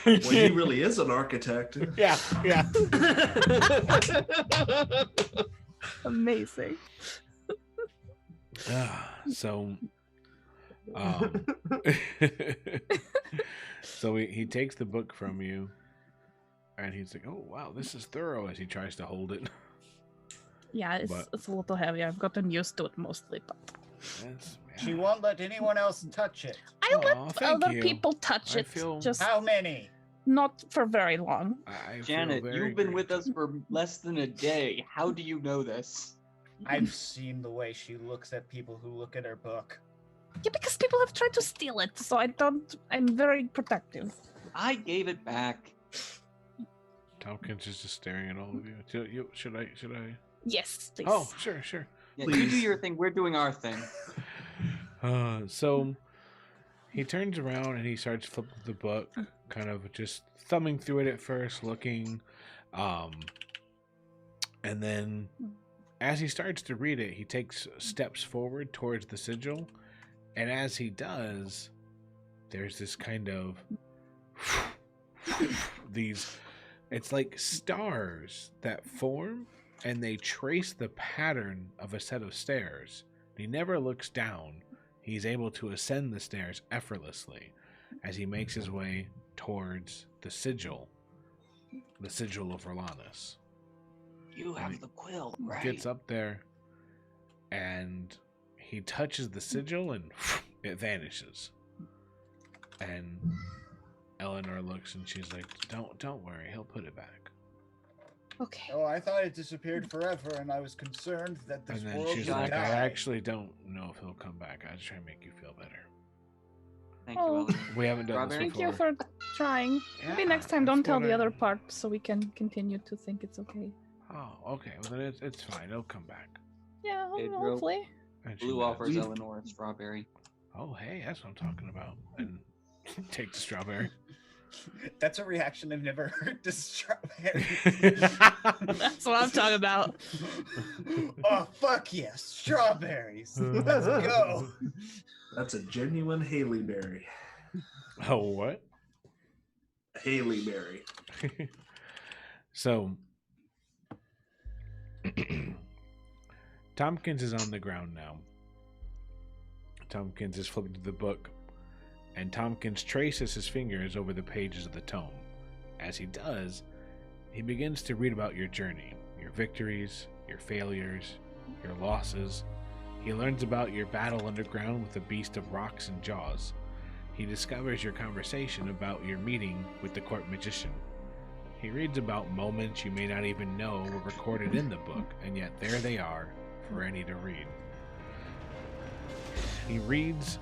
Well, he really is an architect. Yeah. Amazing. So, so he takes the book from you, and he's like, "Oh wow, this is thorough." As he tries to hold it. Yeah, But- it's a little heavy. I've gotten used to it mostly, but Yes, She won't let anyone else touch it. I Aw, let thank other you. people touch I it. feel- Just How many? not for very long. I feel Janet, very you've been with great. us for less than a day. How do you know this? I've seen the way she looks at people who look at her book. Yeah, because people have tried to steal it, so I'm very protective. I gave it back. Tompkins is just staring at all of you. Should I? Yes, please. Oh, sure. Yeah, you do Please. your thing. We're doing our thing. So he turns around and he starts flipping the book, kind of just thumbing through it at first, looking, and then as he starts to read it, he takes steps forward towards the sigil, and as he does, there's this kind of it's like stars that form, and they trace the pattern of a set of stairs. He never looks down. He's able to ascend the stairs effortlessly as he makes his way towards the sigil of Rhalanas. You have the quill, right? Gets up there and he touches the sigil and it vanishes. And Eleanor looks and she's like, "Don't worry, he'll put it back." Okay. Oh, I thought it disappeared forever, and I was concerned that this And then world she's would like, die. "I actually don't know if he'll come back. I was trying to make you feel better. Thank you, Oh. Eleanor. We haven't done this Strawberry? Thank before." you for trying. Maybe Yeah, next time that's don't tell what the I- other part so we can continue to think it's okay. Oh, okay. Well, then it's fine. It'll come back. Yeah, Pedro. hopefully. And she Blue nods. offers Eleanor a strawberry. Oh, hey, that's what I'm talking about. And take the strawberry. That's a reaction I've never heard to strawberry. That's what I'm talking about. Oh, fuck yes, strawberries. Let's go. That's a genuine Haley berry. Oh, what? Haley berry. So, Tompkins is on the ground now. Tompkins is flipping through the book, and Tompkins traces his fingers over the pages of the tome. As he does, he begins to read about your journey, your victories, your failures, your losses. He learns about your battle underground with the beast of rocks and jaws. He discovers your conversation about your meeting with the court magician. He reads about moments you may not even know were recorded in the book, and yet there they are for any to read. He reads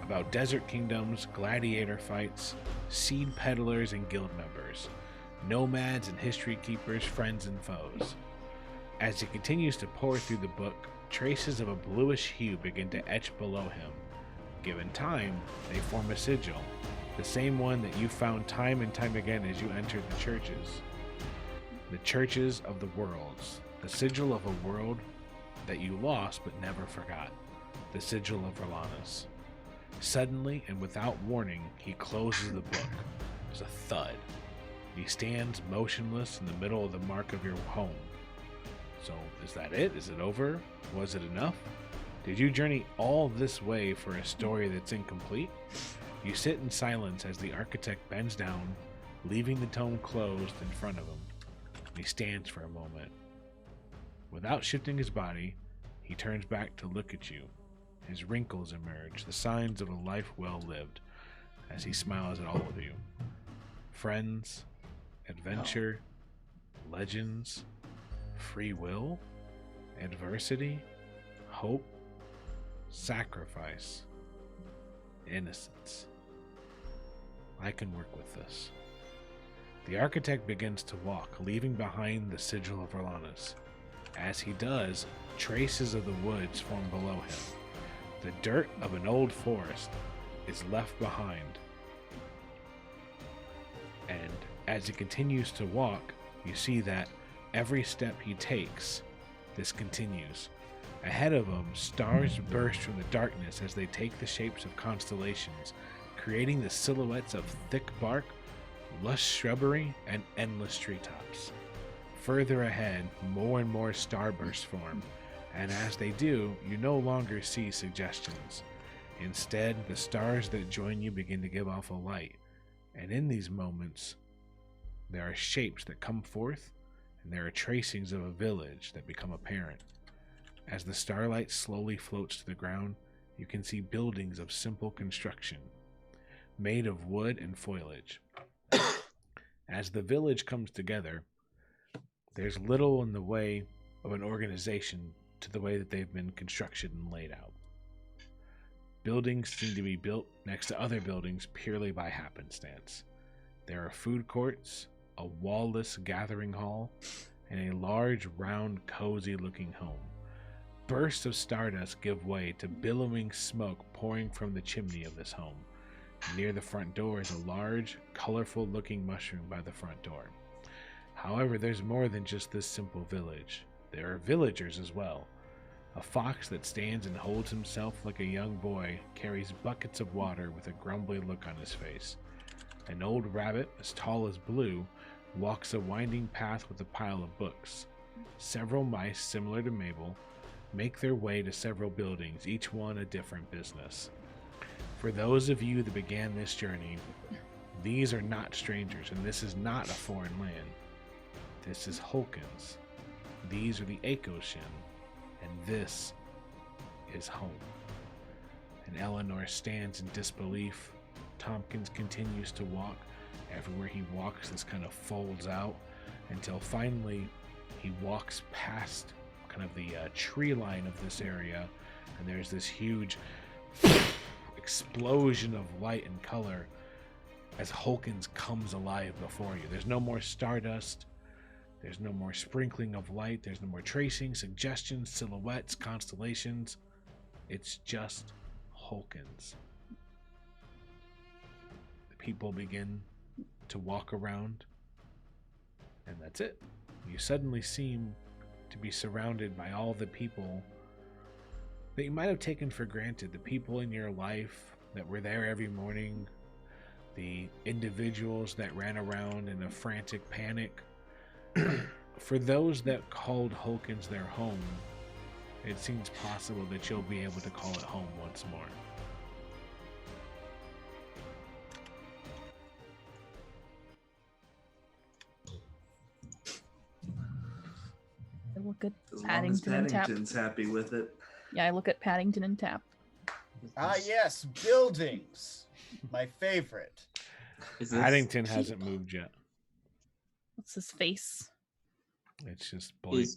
about desert kingdoms, gladiator fights, seed peddlers and guild members, nomads and history keepers, friends and foes. As he continues to pore through the book, traces of a bluish hue begin to etch below him. Given time, they form a sigil, the same one that you found time and time again as you entered the churches. The churches of the worlds, the sigil of a world that you lost but never forgot, the sigil of Rhalanas. Suddenly and without warning, he closes the book. There's a thud. He stands motionless in the middle of the mark of your home. So, is that it? Is it over? Was it enough? Did you journey all this way for a story that's incomplete? You sit in silence as the architect bends down, leaving the tome closed in front of him. He stands for a moment. Without shifting his body, he turns back to look at you. His wrinkles emerge, the signs of a life well lived, as he smiles at all of you. Friends, adventure, legends, free will, adversity, hope, sacrifice, innocence. I can work with this. The architect begins to walk, leaving behind the sigil of Rhalanas. As he does, traces of the woods form below him. The dirt of an old forest is left behind. And as he continues to walk, you see that every step he takes, this continues. Ahead of him, stars burst from the darkness as they take the shapes of constellations, creating the silhouettes of thick bark, lush shrubbery, and endless treetops. Further ahead, more and more starbursts form, and as they do, you no longer see suggestions. Instead, the stars that join you begin to give off a light, and in these moments, there are shapes that come forth, and there are tracings of a village that become apparent. As the starlight slowly floats to the ground, you can see buildings of simple construction, made of wood and foliage. As the village comes together, there's little in the way of an organization to the way that they've been constructed and laid out. Buildings seem to be built next to other buildings purely by happenstance. There are food courts, a wall-less gathering hall, and a large, round, cozy-looking home. Bursts of stardust give way to billowing smoke pouring from the chimney of this home. Near the front door is a large, colorful-looking mushroom by the front door. However, there's more than just this simple village. There are villagers as well. A fox that stands and holds himself like a young boy carries buckets of water with a grumbly look on his face. An old rabbit, as tall as Blue, walks a winding path with a pile of books. Several mice, similar to Mabel, make their way to several buildings, each one a different business. For those of you that began this journey, these are not strangers, and this is not a foreign land. This is Hulkins. These are the Akoshin, and this is home. And Eleanor stands in disbelief. Tompkins continues to walk. Everywhere he walks, this kind of folds out until finally he walks past kind of the tree line of this area, and there's this huge explosion of light and color as Hulkins comes alive before you. There's no more stardust. There's no more sprinkling of light. There's no more tracing, suggestions, silhouettes, constellations. It's just Hulkins. The people begin to walk around, and that's it. You suddenly seem to be surrounded by all the people that you might have taken for granted, the people in your life that were there every morning, the individuals that ran around in a frantic panic. For those that called Hulkins their home, it seems possible that you'll be able to call it home once more. I look at As long as Paddington and Tap. Paddington's happy with it. Yeah, I look at Paddington and Tap. Ah, yes, buildings. My favorite. Is this Paddington hasn't moved yet. What's his face? It's just blank.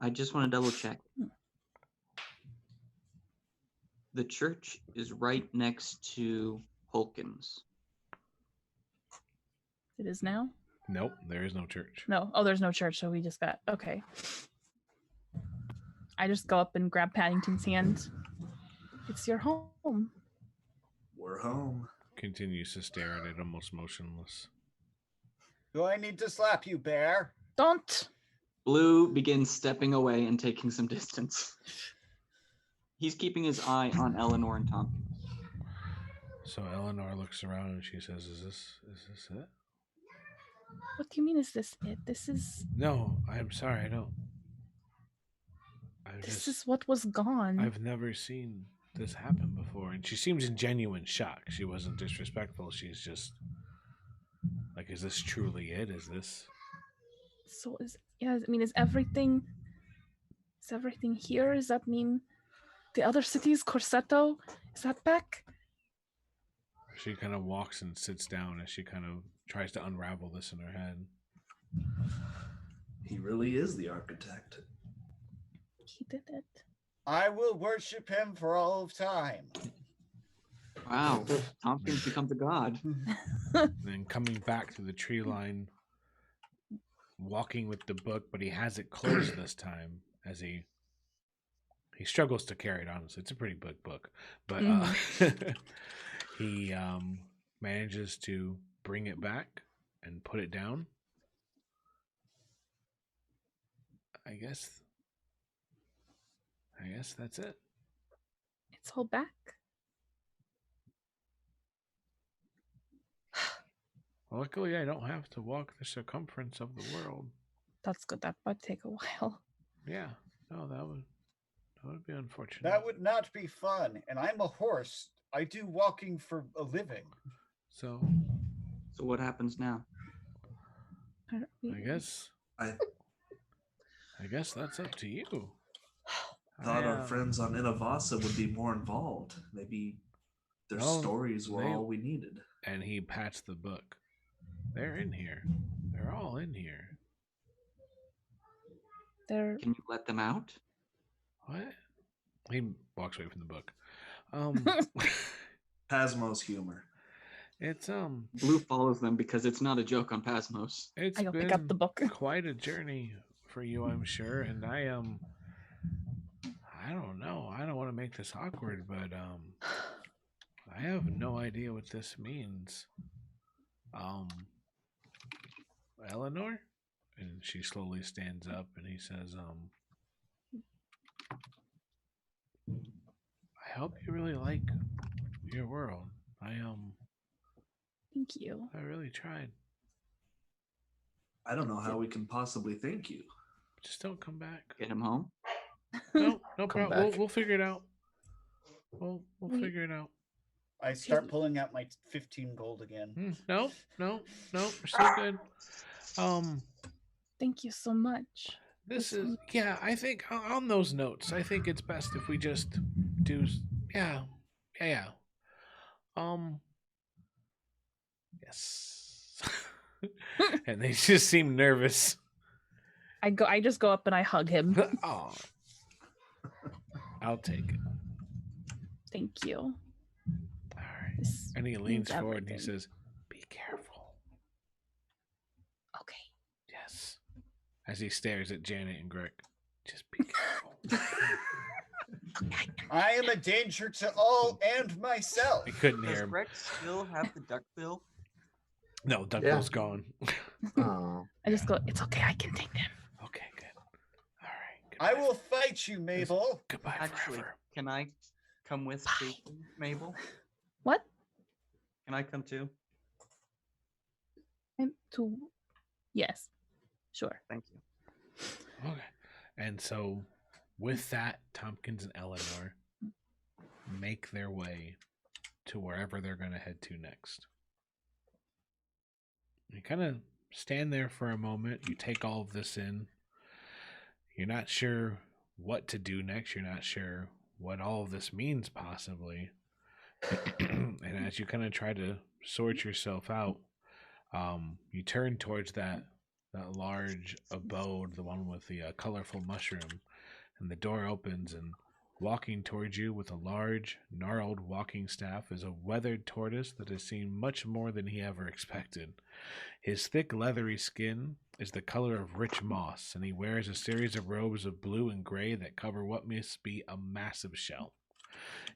I just want to double check. The church is right next to Hulkins. It is now? Nope, there is no church. No. Oh, there's no church, so we just got... Okay. I just go up and grab Paddington's hand. It's your home. We're home. Continues to stare at it, almost motionless. Do I need to slap you, bear? Don't! Blue begins stepping away and taking some distance. He's keeping his eye on Eleanor and Tompkins. So Eleanor looks around and she says, Is this it? What do you mean, is this it? This is... No, I'm sorry, I don't. This is what was gone. I've never seen this happen before. And she seems in genuine shock. She wasn't disrespectful. She's just like, is this truly it? Is this... So is everything here? Does that mean the other cities, Corsetto, is that back? She kind of walks and sits down as she kind of tries to unravel this in her head. He really is the architect. He did it. I will worship him for all of time. Wow, Tompkins becomes a god. And then coming back to the tree line, walking with the book, but he has it closed this time as he struggles to carry it. Honestly, it's a pretty big book, but he manages to bring it back and put it down. I guess that's it. It's all back. Well, luckily, I don't have to walk the circumference of the world. That's good. That might take a while. Yeah, no, that would be unfortunate. That would not be fun. And I'm a horse. I do walking for a living. So what happens now? I guess that's up to you. Thought our friends on Innovasa would be more involved. Maybe their stories were all we needed. And he pats the book. They're in here. They're all in here. They're... Can you let them out? What? He walks away from the book. Pasmo's humor. It's Blue follows them because it's not a joke on Pasmos. It's I go been pick up the book. Quite a journey for you, I'm sure. And I don't know. I don't want to make this awkward, but I have no idea what this means. Eleanor? And she slowly stands up and he says, I hope you really like your world. Thank you. I really tried. I don't know how we can possibly thank you. Just don't come back. Get him home. No Come problem. back. We'll figure it out. We'll figure it out. I start pulling out my 15 gold again. No, we're still good. Thank you so much. This is, yeah, I think on those notes, I think it's best if we just do, yeah. Yes. And they just seem nervous. I just go up and I hug him. Oh. I'll take it. Thank you. All right. This And he leans means forward and he everything. says, be careful. Okay. Yes. As he stares at Janet and Greg. Just be careful. I am a danger to all and myself. I couldn't Does hear him. Greg still have the duck bill? No, Duckbill's gone. Oh. I just go, it's okay, I can take them. Okay, good. All right. I goodbye. will fight you, Mabel. Goodbye Actually, forever. can I come with Jason, Mabel? What? Can I come too? Yes. Sure. Thank you. Okay. And so, with that, Tompkins and Eleanor make their way to wherever they're going to head to next. You kind of stand there for a moment. You take all of this in. You're not sure what to do next. You're not sure what all of this means, possibly. And as you kind of try to sort yourself out, you turn towards that large abode, the one with the colorful mushroom, and the door opens, and walking towards you with a large, gnarled walking staff is a weathered tortoise that has seen much more than he ever expected. His thick, leathery skin is the color of rich moss, and he wears a series of robes of blue and gray that cover what must be a massive shell.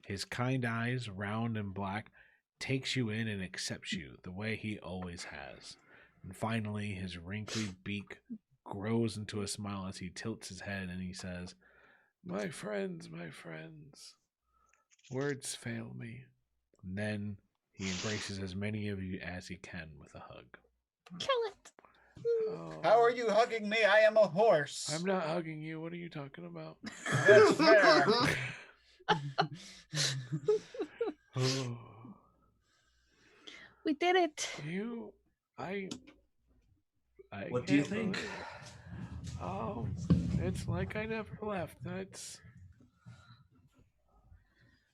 His kind eyes, round and black, takes you in and accepts you the way he always has. And finally, his wrinkly beak grows into a smile as he tilts his head and he says, my friends, words fail me. And then he embraces as many of you as he can with a hug. Kill it. Oh, How are you hugging me? I am a horse. I'm not hugging you. What are you talking about? That's fair. Oh, We did it. I What do you can't think? believe it. Oh, it's like I never left. That's.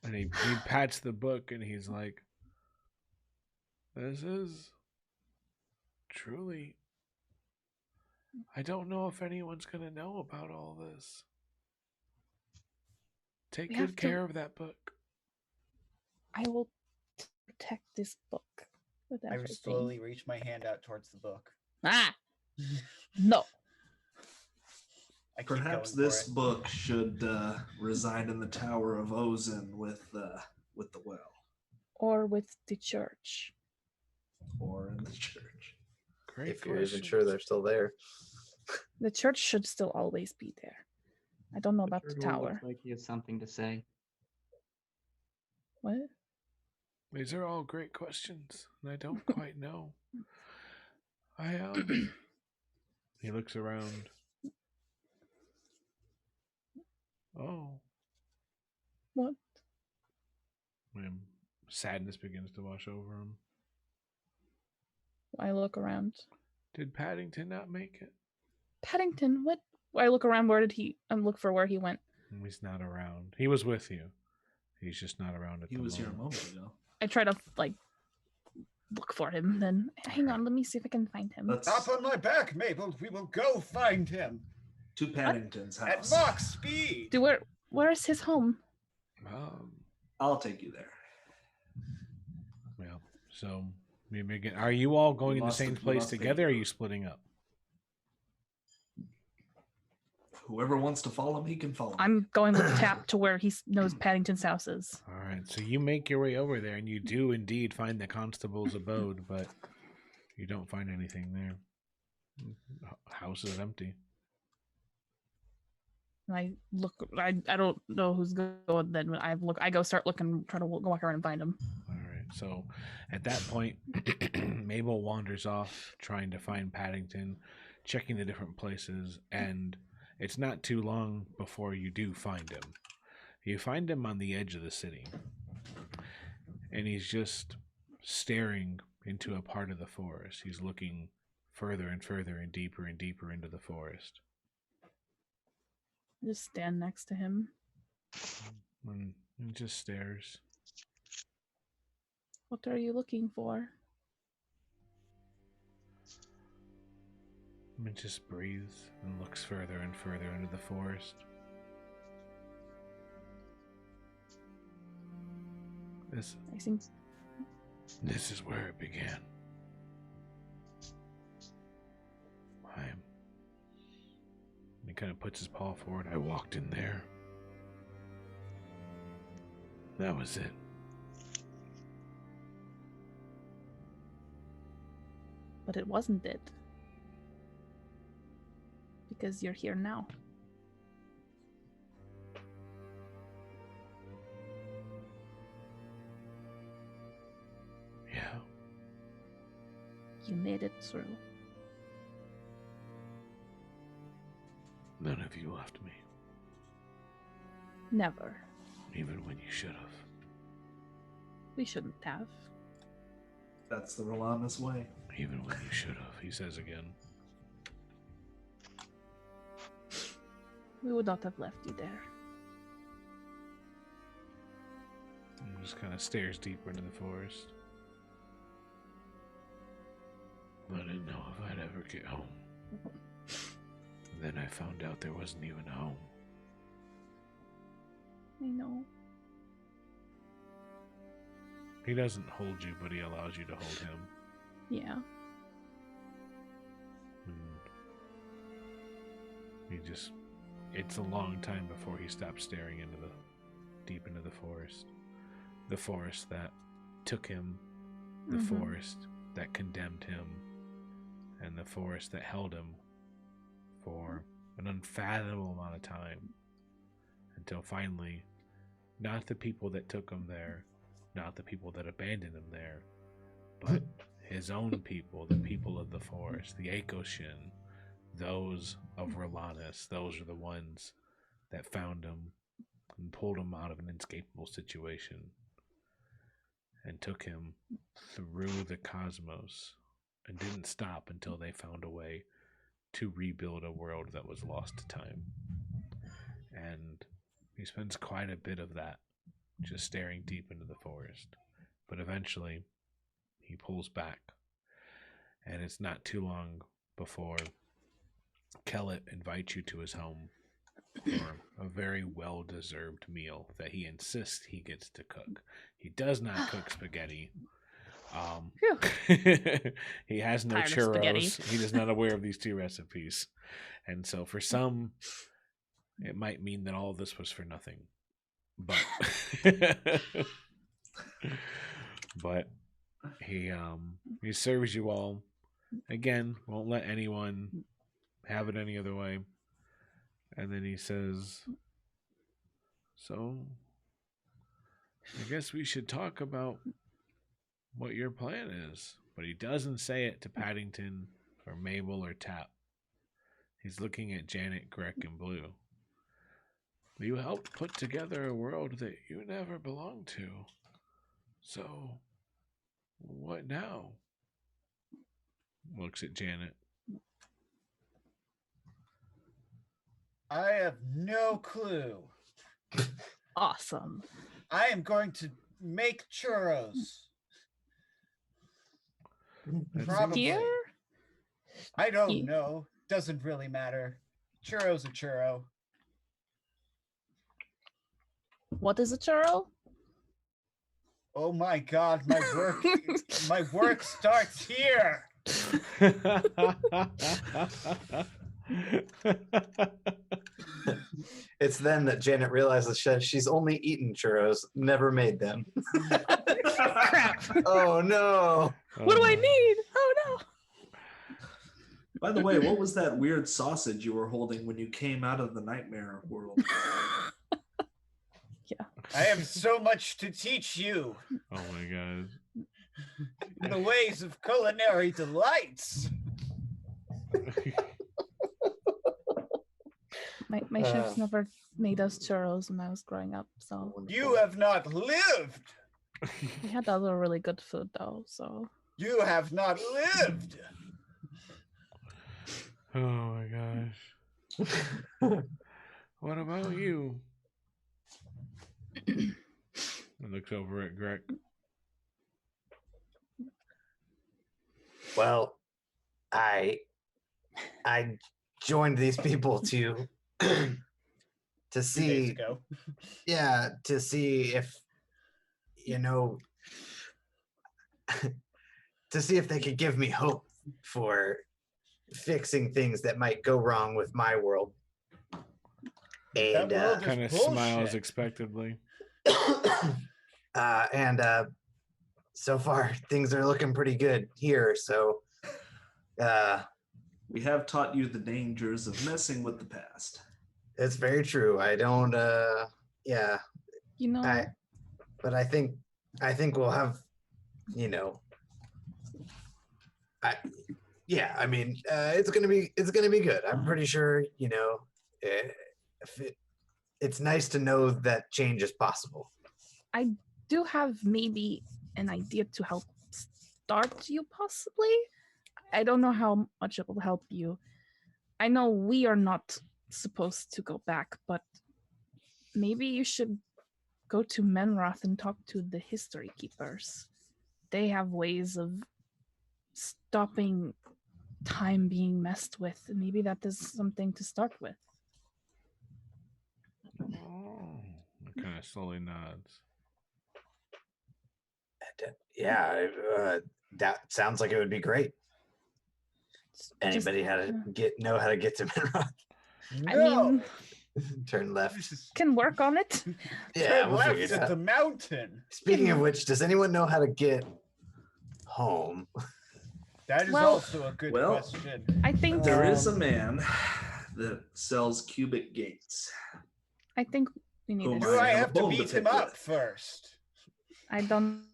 And he pats the book and he's like, this is truly. I don't know if anyone's going to know about all this. Take We good have to- care of that book. I will protect this book with I everything. would slowly reach my hand out towards the book. Ah! No. I keep Perhaps going this for it. book should reside in the Tower of Ozen with the well, Or with the church. or in the church. Great If you're even question. sure they're still there. The church should still always be there. I don't know about the Turtle tower. looks like he has something to say. What? These are all great questions, and I don't quite know. He looks around. Oh. What? Sadness begins to wash over him. I look around. Did Paddington not make it? Paddington, what? I look around. Where did he? Look for where he went. He's not around. He was with you. He's just not around at He the was here a moment. moment ago. I try to look for him. Then hang on. Let me see if I can find him. Let's Hop on my back, Mabel. We will go find him to Paddington's at house. Mach speed. Where's his home? I'll take you there. Well, so are you all going You in the must- same you place must be. together, or are you splitting up? Whoever wants to follow me can follow me. I'm going with Tap to where he knows Paddington's house is. All right, so you make your way over there, and you do indeed find the constable's abode, but you don't find anything there. The house is empty. And I look. I don't know who's going. Then I go start looking. Try to walk around and find him. All right, so at that point, Mabel wanders off trying to find Paddington, checking the different places, and it's not too long before you do find him. You find him on the edge of the city, and he's just staring into a part of the forest. He's looking further and further and deeper into the forest. I just stand next to him. And he just stares. What are you looking for? And just breathes and looks further and further into the forest. I think This is where it began. He kind of puts his paw forward. I walked in there. That was it. but it wasn't it. Because you're here now. Yeah. You made it through. None of you left me, Never. even when you should have. We shouldn't have. That's the Rhalanas way. Even when you should have, he says again. We would not have left you there. He just kind of stares deeper into the forest. I didn't know if I'd ever get home. Then I found out there wasn't even a home. I know. He doesn't hold you, but he allows you to hold him. Yeah. It's a long time before he stops staring deep into the forest. The forest that took him, the Mhm. forest that condemned him, and the forest that held him for an unfathomable amount of time. Until finally, not the people that took him there, not the people that abandoned him there, but his own people, the people of the forest, the Akoshin, those of Rhalanas, those are the ones that found him and pulled him out of an inescapable situation and took him through the cosmos and didn't stop until they found a way to rebuild a world that was lost to time. And he spends quite a bit of that just staring deep into the forest. But eventually, he pulls back. And it's not too long before Kellett invites you to his home for a very well-deserved meal that he insists he gets to cook. He does not cook spaghetti. He has no Tired of spaghetti. churros. He is not aware of these two recipes. And so for some, it might mean that all of this was for nothing. But but he serves you all. Again, won't let anyone have it any other way. And then he says, so I guess we should talk about what your plan is. But he doesn't say it to Paddington or Mabel or Tap. He's looking at Janet, Greg, and Blue. You helped put together a world that you never belonged to. So, what now? Looks at Janet. I have no clue. Awesome. I am going to make churros. Probably. Here? I don't Ye- know. Doesn't really matter. Churro's a churro. What is a churro? Oh my god, my work starts here. It's then that Janet realizes she's only eaten churros, never made them. Crap. Oh no. What do I need? Oh no. By the way, what was that weird sausage you were holding when you came out of the nightmare world? I have so much to teach you. Oh my god. In the ways of culinary delights. My chefs never made us churros when I was growing up, so You have not lived. we had other really good food though. So You have not lived. Oh my gosh. What about you? I looks over at Greg. Well, I joined these people to to 2 days see ago. to see if to see if they could give me hope for fixing things that might go wrong with my world. And That world Kind of Bullshit. smiles expectantly. and so far things are looking pretty good here. So We have taught you the dangers of messing with the past. it's very true. I don't you know, but I think we'll have, I mean, it's gonna be good. I'm pretty sure, it's nice to know that change is possible. I do have maybe an idea to help start you possibly. I don't know how much it will help you. I know we are not supposed to go back, but maybe you should go to Menroth and talk to the history keepers. They have ways of stopping time being messed with. Maybe that is something to start with. Oh, it kind of slowly nods. Yeah, that sounds like it would be great. Anybody know how to get to Menroth? I No. mean, Turn left. can work on it. Yeah, Turn we'll figure left it at the out. mountain. Speaking of which, does anyone know how to get home? That is Well- also a good Well, question. I think There is a man that sells cubic gates. I think we need Who to Do I I have a have to bone to beat him pick up with. first? I don't.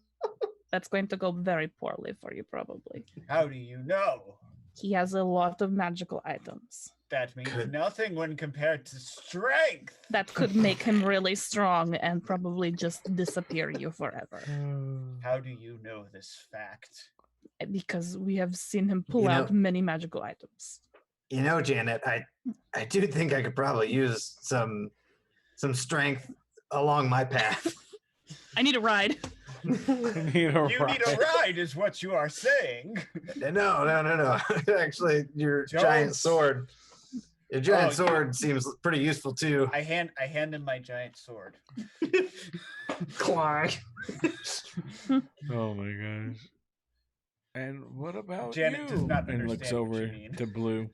That's going to go very poorly for you, probably. How do you know? He has a lot of magical items That means Could- nothing when compared to strength. that could make him really strong and probably just disappear you forever. How do you know this fact? Because we have seen him pull You know- out many magical items. You know, Janet, I do think I could probably use some strength along my path. I need a ride. You need a You need a ride, is what you are saying. No. Actually, your Don't- giant sword. Your giant sword seems pretty useful too. I hand him my giant sword. Clank. Oh my gosh. And what about Janet you? does not And looks understand what you over mean. to Blue.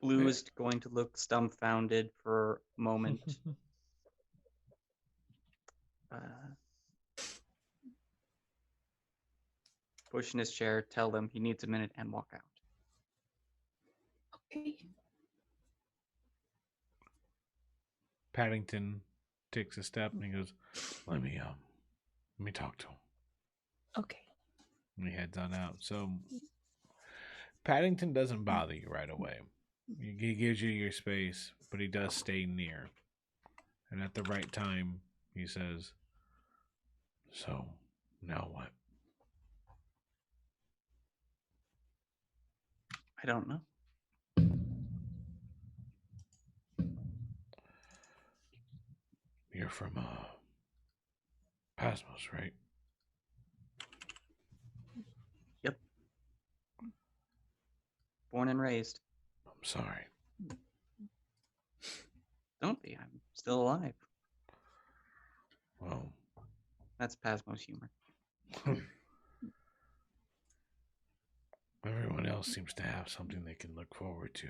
Blue is going to look dumbfounded for a moment. Push in his chair, tell him he needs a minute, and walk out. Okay. Paddington takes a step and he goes, let me talk to him. Okay. And he heads on out. So Paddington doesn't bother you right away. He gives you your space, but he does stay near. And at the right time, he says, so, now what? I don't know. You're from, Pasmos, right? Yep. Born and raised. I'm sorry. Don't be. I'm still alive. Well, That's Pasmo's humor. everyone else seems to have something they can look forward to.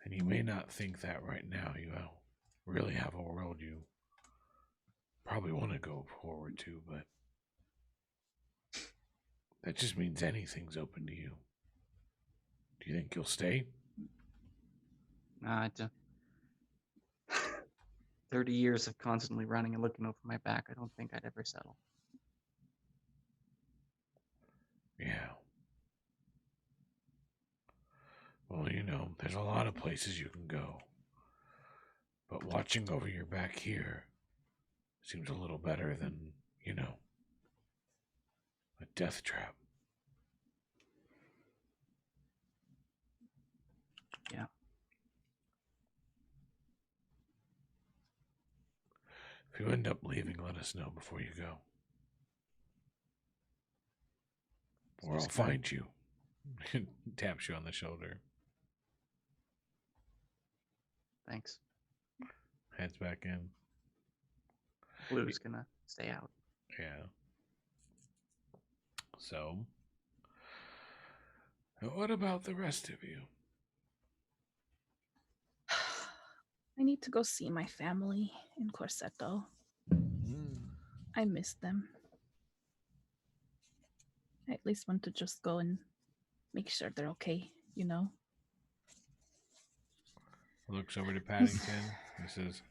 And you may not think that right now. You really have a world you probably want to go forward to, but that just means anything's open to you. Do you think you'll stay? Nah, 30 years of constantly running and looking over my back. I don't think I'd ever settle. Yeah. Well, there's a lot of places you can go. But watching over your back here seems a little better than, a death trap. Yeah. If you end up leaving, let us know before you go. Or I'll find you. Taps you on the shoulder. Thanks. Heads back in. Blue's gonna stay out. Yeah. So, what about the rest of you? I need to go see my family in Corsetto. I miss them. I at least want to just go and make sure they're okay, Looks over to Paddington. He says,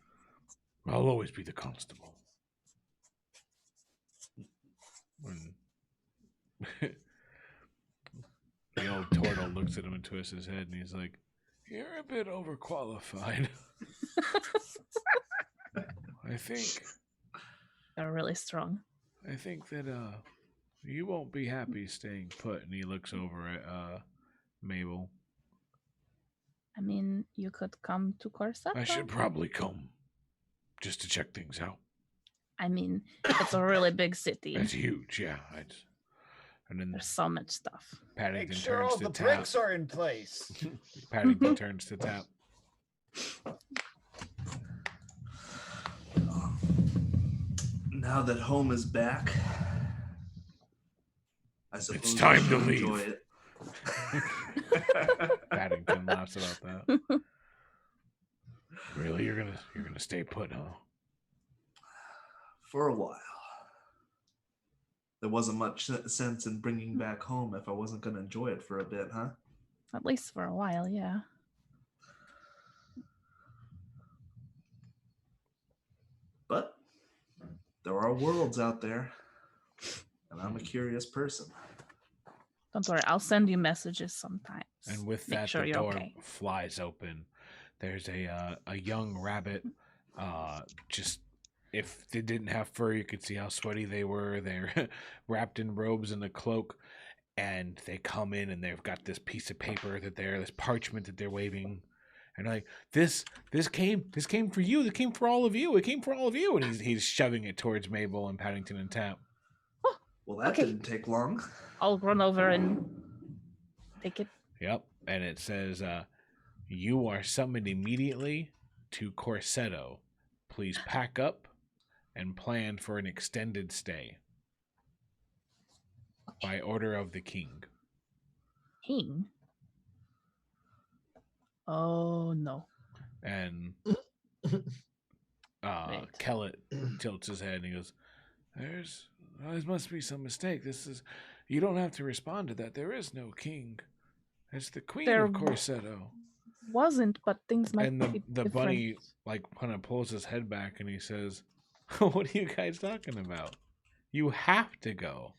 I'll always be the constable. When the old turtle looks at him and twists his head, and he's like, you're a bit overqualified. I think They're really strong. I think that you won't be happy staying put. And he looks over at Mabel. I mean, you could come to Corsetto. I should probably come just to check things out. I mean, it's a really big city. It's huge, yeah. And then There's so much stuff. Paddington Make sure turns all to the Tap. bricks are in place. Paddington turns to Tap. Now that home is back, I suppose It's time we to should leave. enjoy it. Paddington laughs about that. Really, you're gonna stay put, huh? For a while. There wasn't much sense in bringing back home if I wasn't going to enjoy it for a bit, huh? At least for a while, yeah. But there are worlds out there, and I'm a curious person. Don't worry, I'll send you messages sometimes. And with Make that, sure the you're door okay. flies open. There's a young rabbit, just if they didn't have fur, you could see how sweaty they were. They're wrapped in robes and a cloak, and they come in and they've got this piece of paper this parchment that they're waving, and they're like, this came for you. It came for all of you. It came for all of you. And he's shoving it towards Mabel and Paddington and Tap. Well, that Okay. didn't take long. I'll run over and take it. Yep, and it says, you are summoned immediately to Corsetto. Please pack up and plan for an extended stay. By order of the king. King? Oh, no. And Kellett tilts his head and he goes, there must be some mistake. You don't have to respond to that. There is no king. It's the queen of Corsetto. Wasn't, but things might And be the different. bunny kind of pulls his head back and he says, what are you guys talking about? You have to go.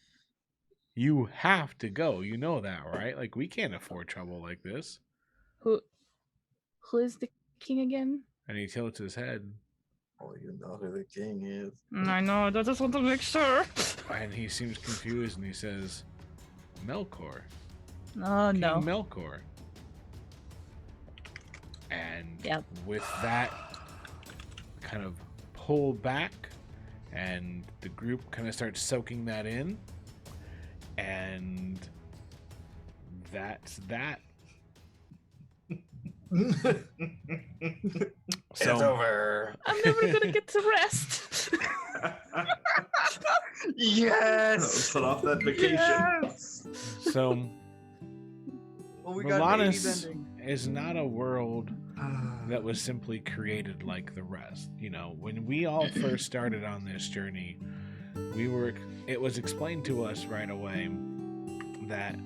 You have to go. You know that, right? Like, we can't afford trouble like this. Who is the king again? And he tilts his head. Oh, you know who the king is. I know, I just want to make sure. And he seems confused and he says, Melkor. Oh, King no. Melkor. And Yep. with that kind of pull back, and the group kind of starts soaking that in, and that's that. It's over. I'm never gonna get to rest. Yes. Put off that vacation. Yes. So Well, we got an 80s Rhalanas ending. is not a world that was simply created like the rest. You know, when we all first started on this journey, it was explained to us right away that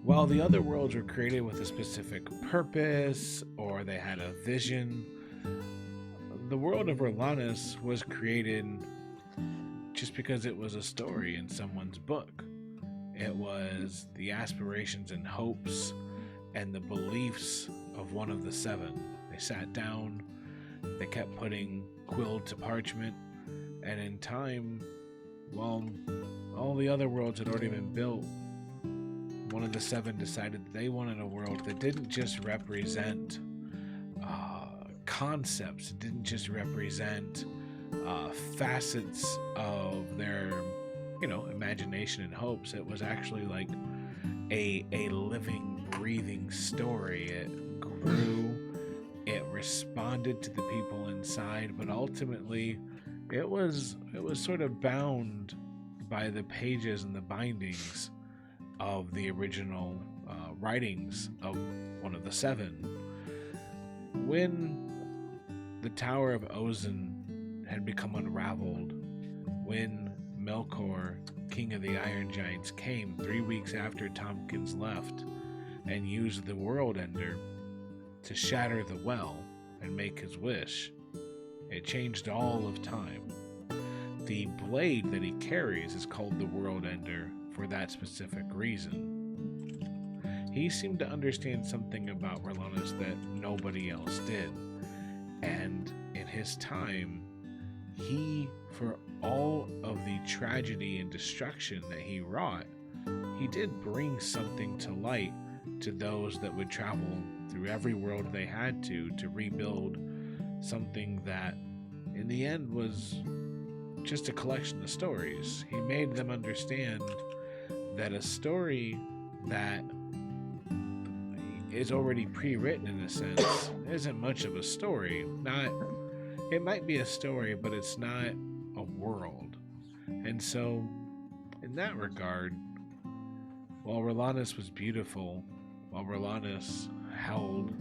while the other worlds were created with a specific purpose or they had a vision, the world of Rhalanas was created just because it was a story in someone's book. It was the aspirations and hopes and the beliefs of one of the seven. They sat down, they kept putting quill to parchment, and in time, while all the other worlds had already been built, one of the seven decided that they wanted a world that didn't just represent concepts, it didn't just represent facets of their imagination and hopes. It was actually like a living, breathing story. It grew, it responded to the people inside, but ultimately it was sort of bound by the pages and the bindings of the original writings of one of the seven. When the Tower of Ozen had become unraveled, when Melkor, King of the Iron Giants, came 3 weeks after Tompkins left and used the World Ender to shatter the well and make his wish, it changed all of time. The blade that he carries is called the World Ender for that specific reason. He seemed to understand something about Rhalanas that nobody else did. And in his time, for all of the tragedy and destruction that he wrought, he did bring something to light to those that would travel through every world they had to rebuild something that in the end was just a collection of stories. He made them understand that a story that is already pre-written in a sense isn't much of a story. It might be a story, but it's not a world. And so in that regard, while Rhalanas was beautiful, while Rhalanas held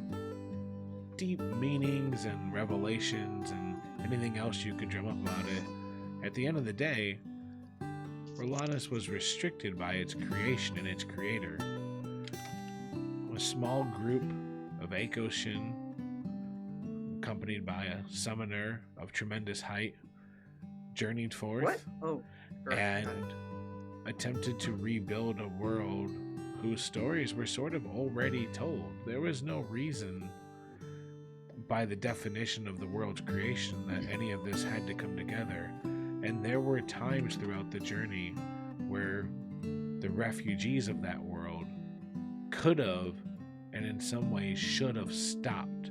deep meanings and revelations and anything else you could drum up about it, at the end of the day, Rhalanas was restricted by its creation and its creator. A small group of Akoshin, accompanied by a summoner of tremendous height, journeyed forth What? Oh. and attempted to rebuild a world whose stories were sort of already told. There was no reason by the definition of the world's creation that any of this had to come together. And there were times throughout the journey where the refugees of that world could have, and in some ways should have, stopped.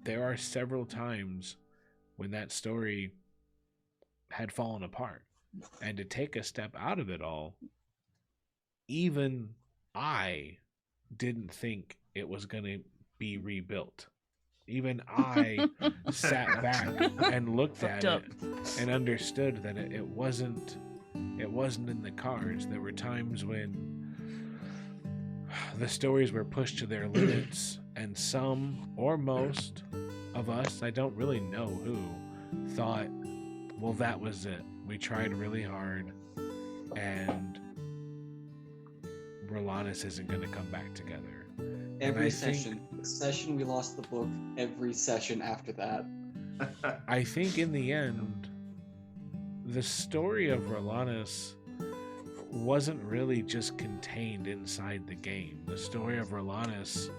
There are several times when that story had fallen apart. And to take a step out of it all, even I didn't think it was going to be rebuilt. Even I sat back and looked at it and understood that it wasn't in the cards. There were times when the stories were pushed to their limits, and some or most of us, I don't really know who, thought, well, that was it. We tried really hard, and Rhalanas isn't going to come back together. Every session. The session we lost the book, every session after that. I think in the end, the story of Rhalanas wasn't really just contained inside the game. The story of Rhalanas,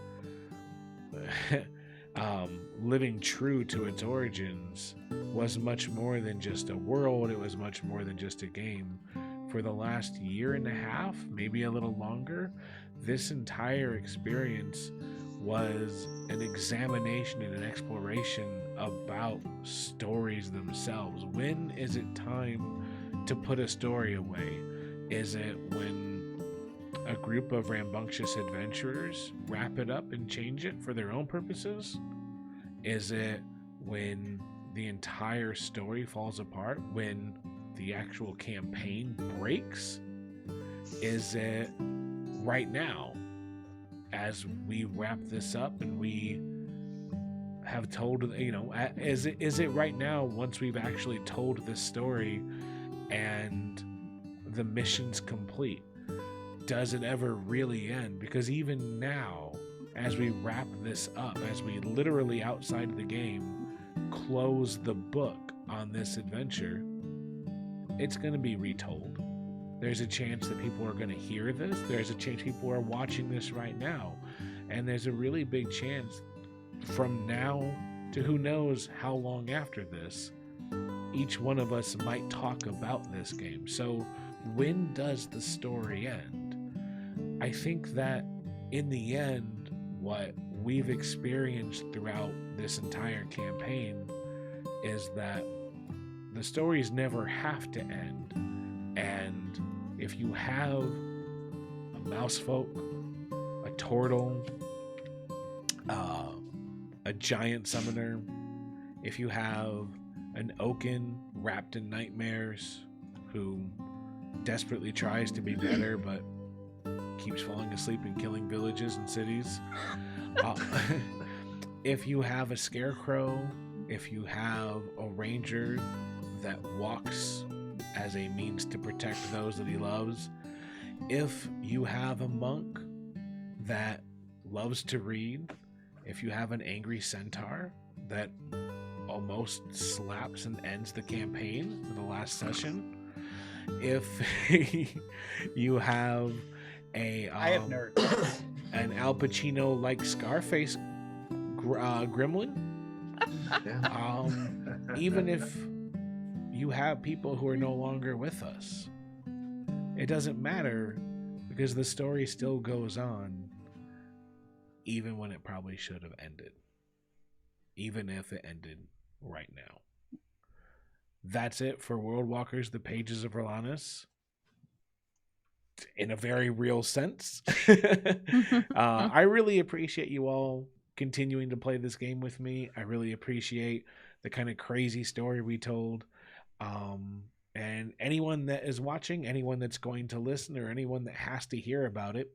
living true to its origins, was much more than just a world. It was much more than just a game. For the last year and a half, maybe a little longer, this entire experience was an examination and an exploration about stories themselves. When is it time to put a story away? Is it when a group of rambunctious adventurers wrap it up and change it for their own purposes? Is it when the entire story falls apart, when the actual campaign breaks? Is it right now, as we wrap this up and we have told, is it right now, once we've actually told this story and the mission's complete, does it ever really end? Because even now, as we wrap this up, as we literally outside of the game close the book on this adventure, it's going to be retold. There's a chance that people are going to hear this. There's a chance people are watching this right now. And there's a really big chance from now to who knows how long after this, each one of us might talk about this game. So when does the story end? I think that in the end, what we've experienced throughout this entire campaign is that the stories never have to end. And if you have a mousefolk, a turtle, a giant summoner, if you have an Oaken wrapped in nightmares who desperately tries to be better but keeps falling asleep and killing villages and cities, if you have a scarecrow, if you have a ranger that walks as a means to protect those that he loves, if you have a monk that loves to read, if you have an angry centaur that almost slaps and ends the campaign in the last session, if you have I have nerds. an Al Pacino like Scarface gremlin, even if you have people who are no longer with us, it doesn't matter, because the story still goes on, even when it probably should have ended, even if it ended right now. That's it for World Walkers, the Pages of Rhalanas, in a very real sense. I really appreciate you all continuing to play this game with me. I really appreciate the kind of crazy story we told. And anyone that is watching, anyone that's going to listen, or anyone that has to hear about it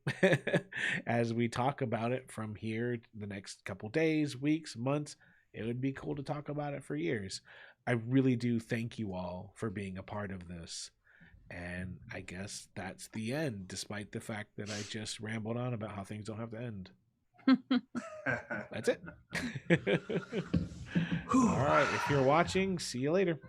as we talk about it from here the next couple days, weeks, months, it would be cool to talk about it for years. I really do thank you all for being a part of this. And I guess that's the end, despite the fact that I just rambled on about how things don't have to end. That's it. All right. If you're watching, see you later.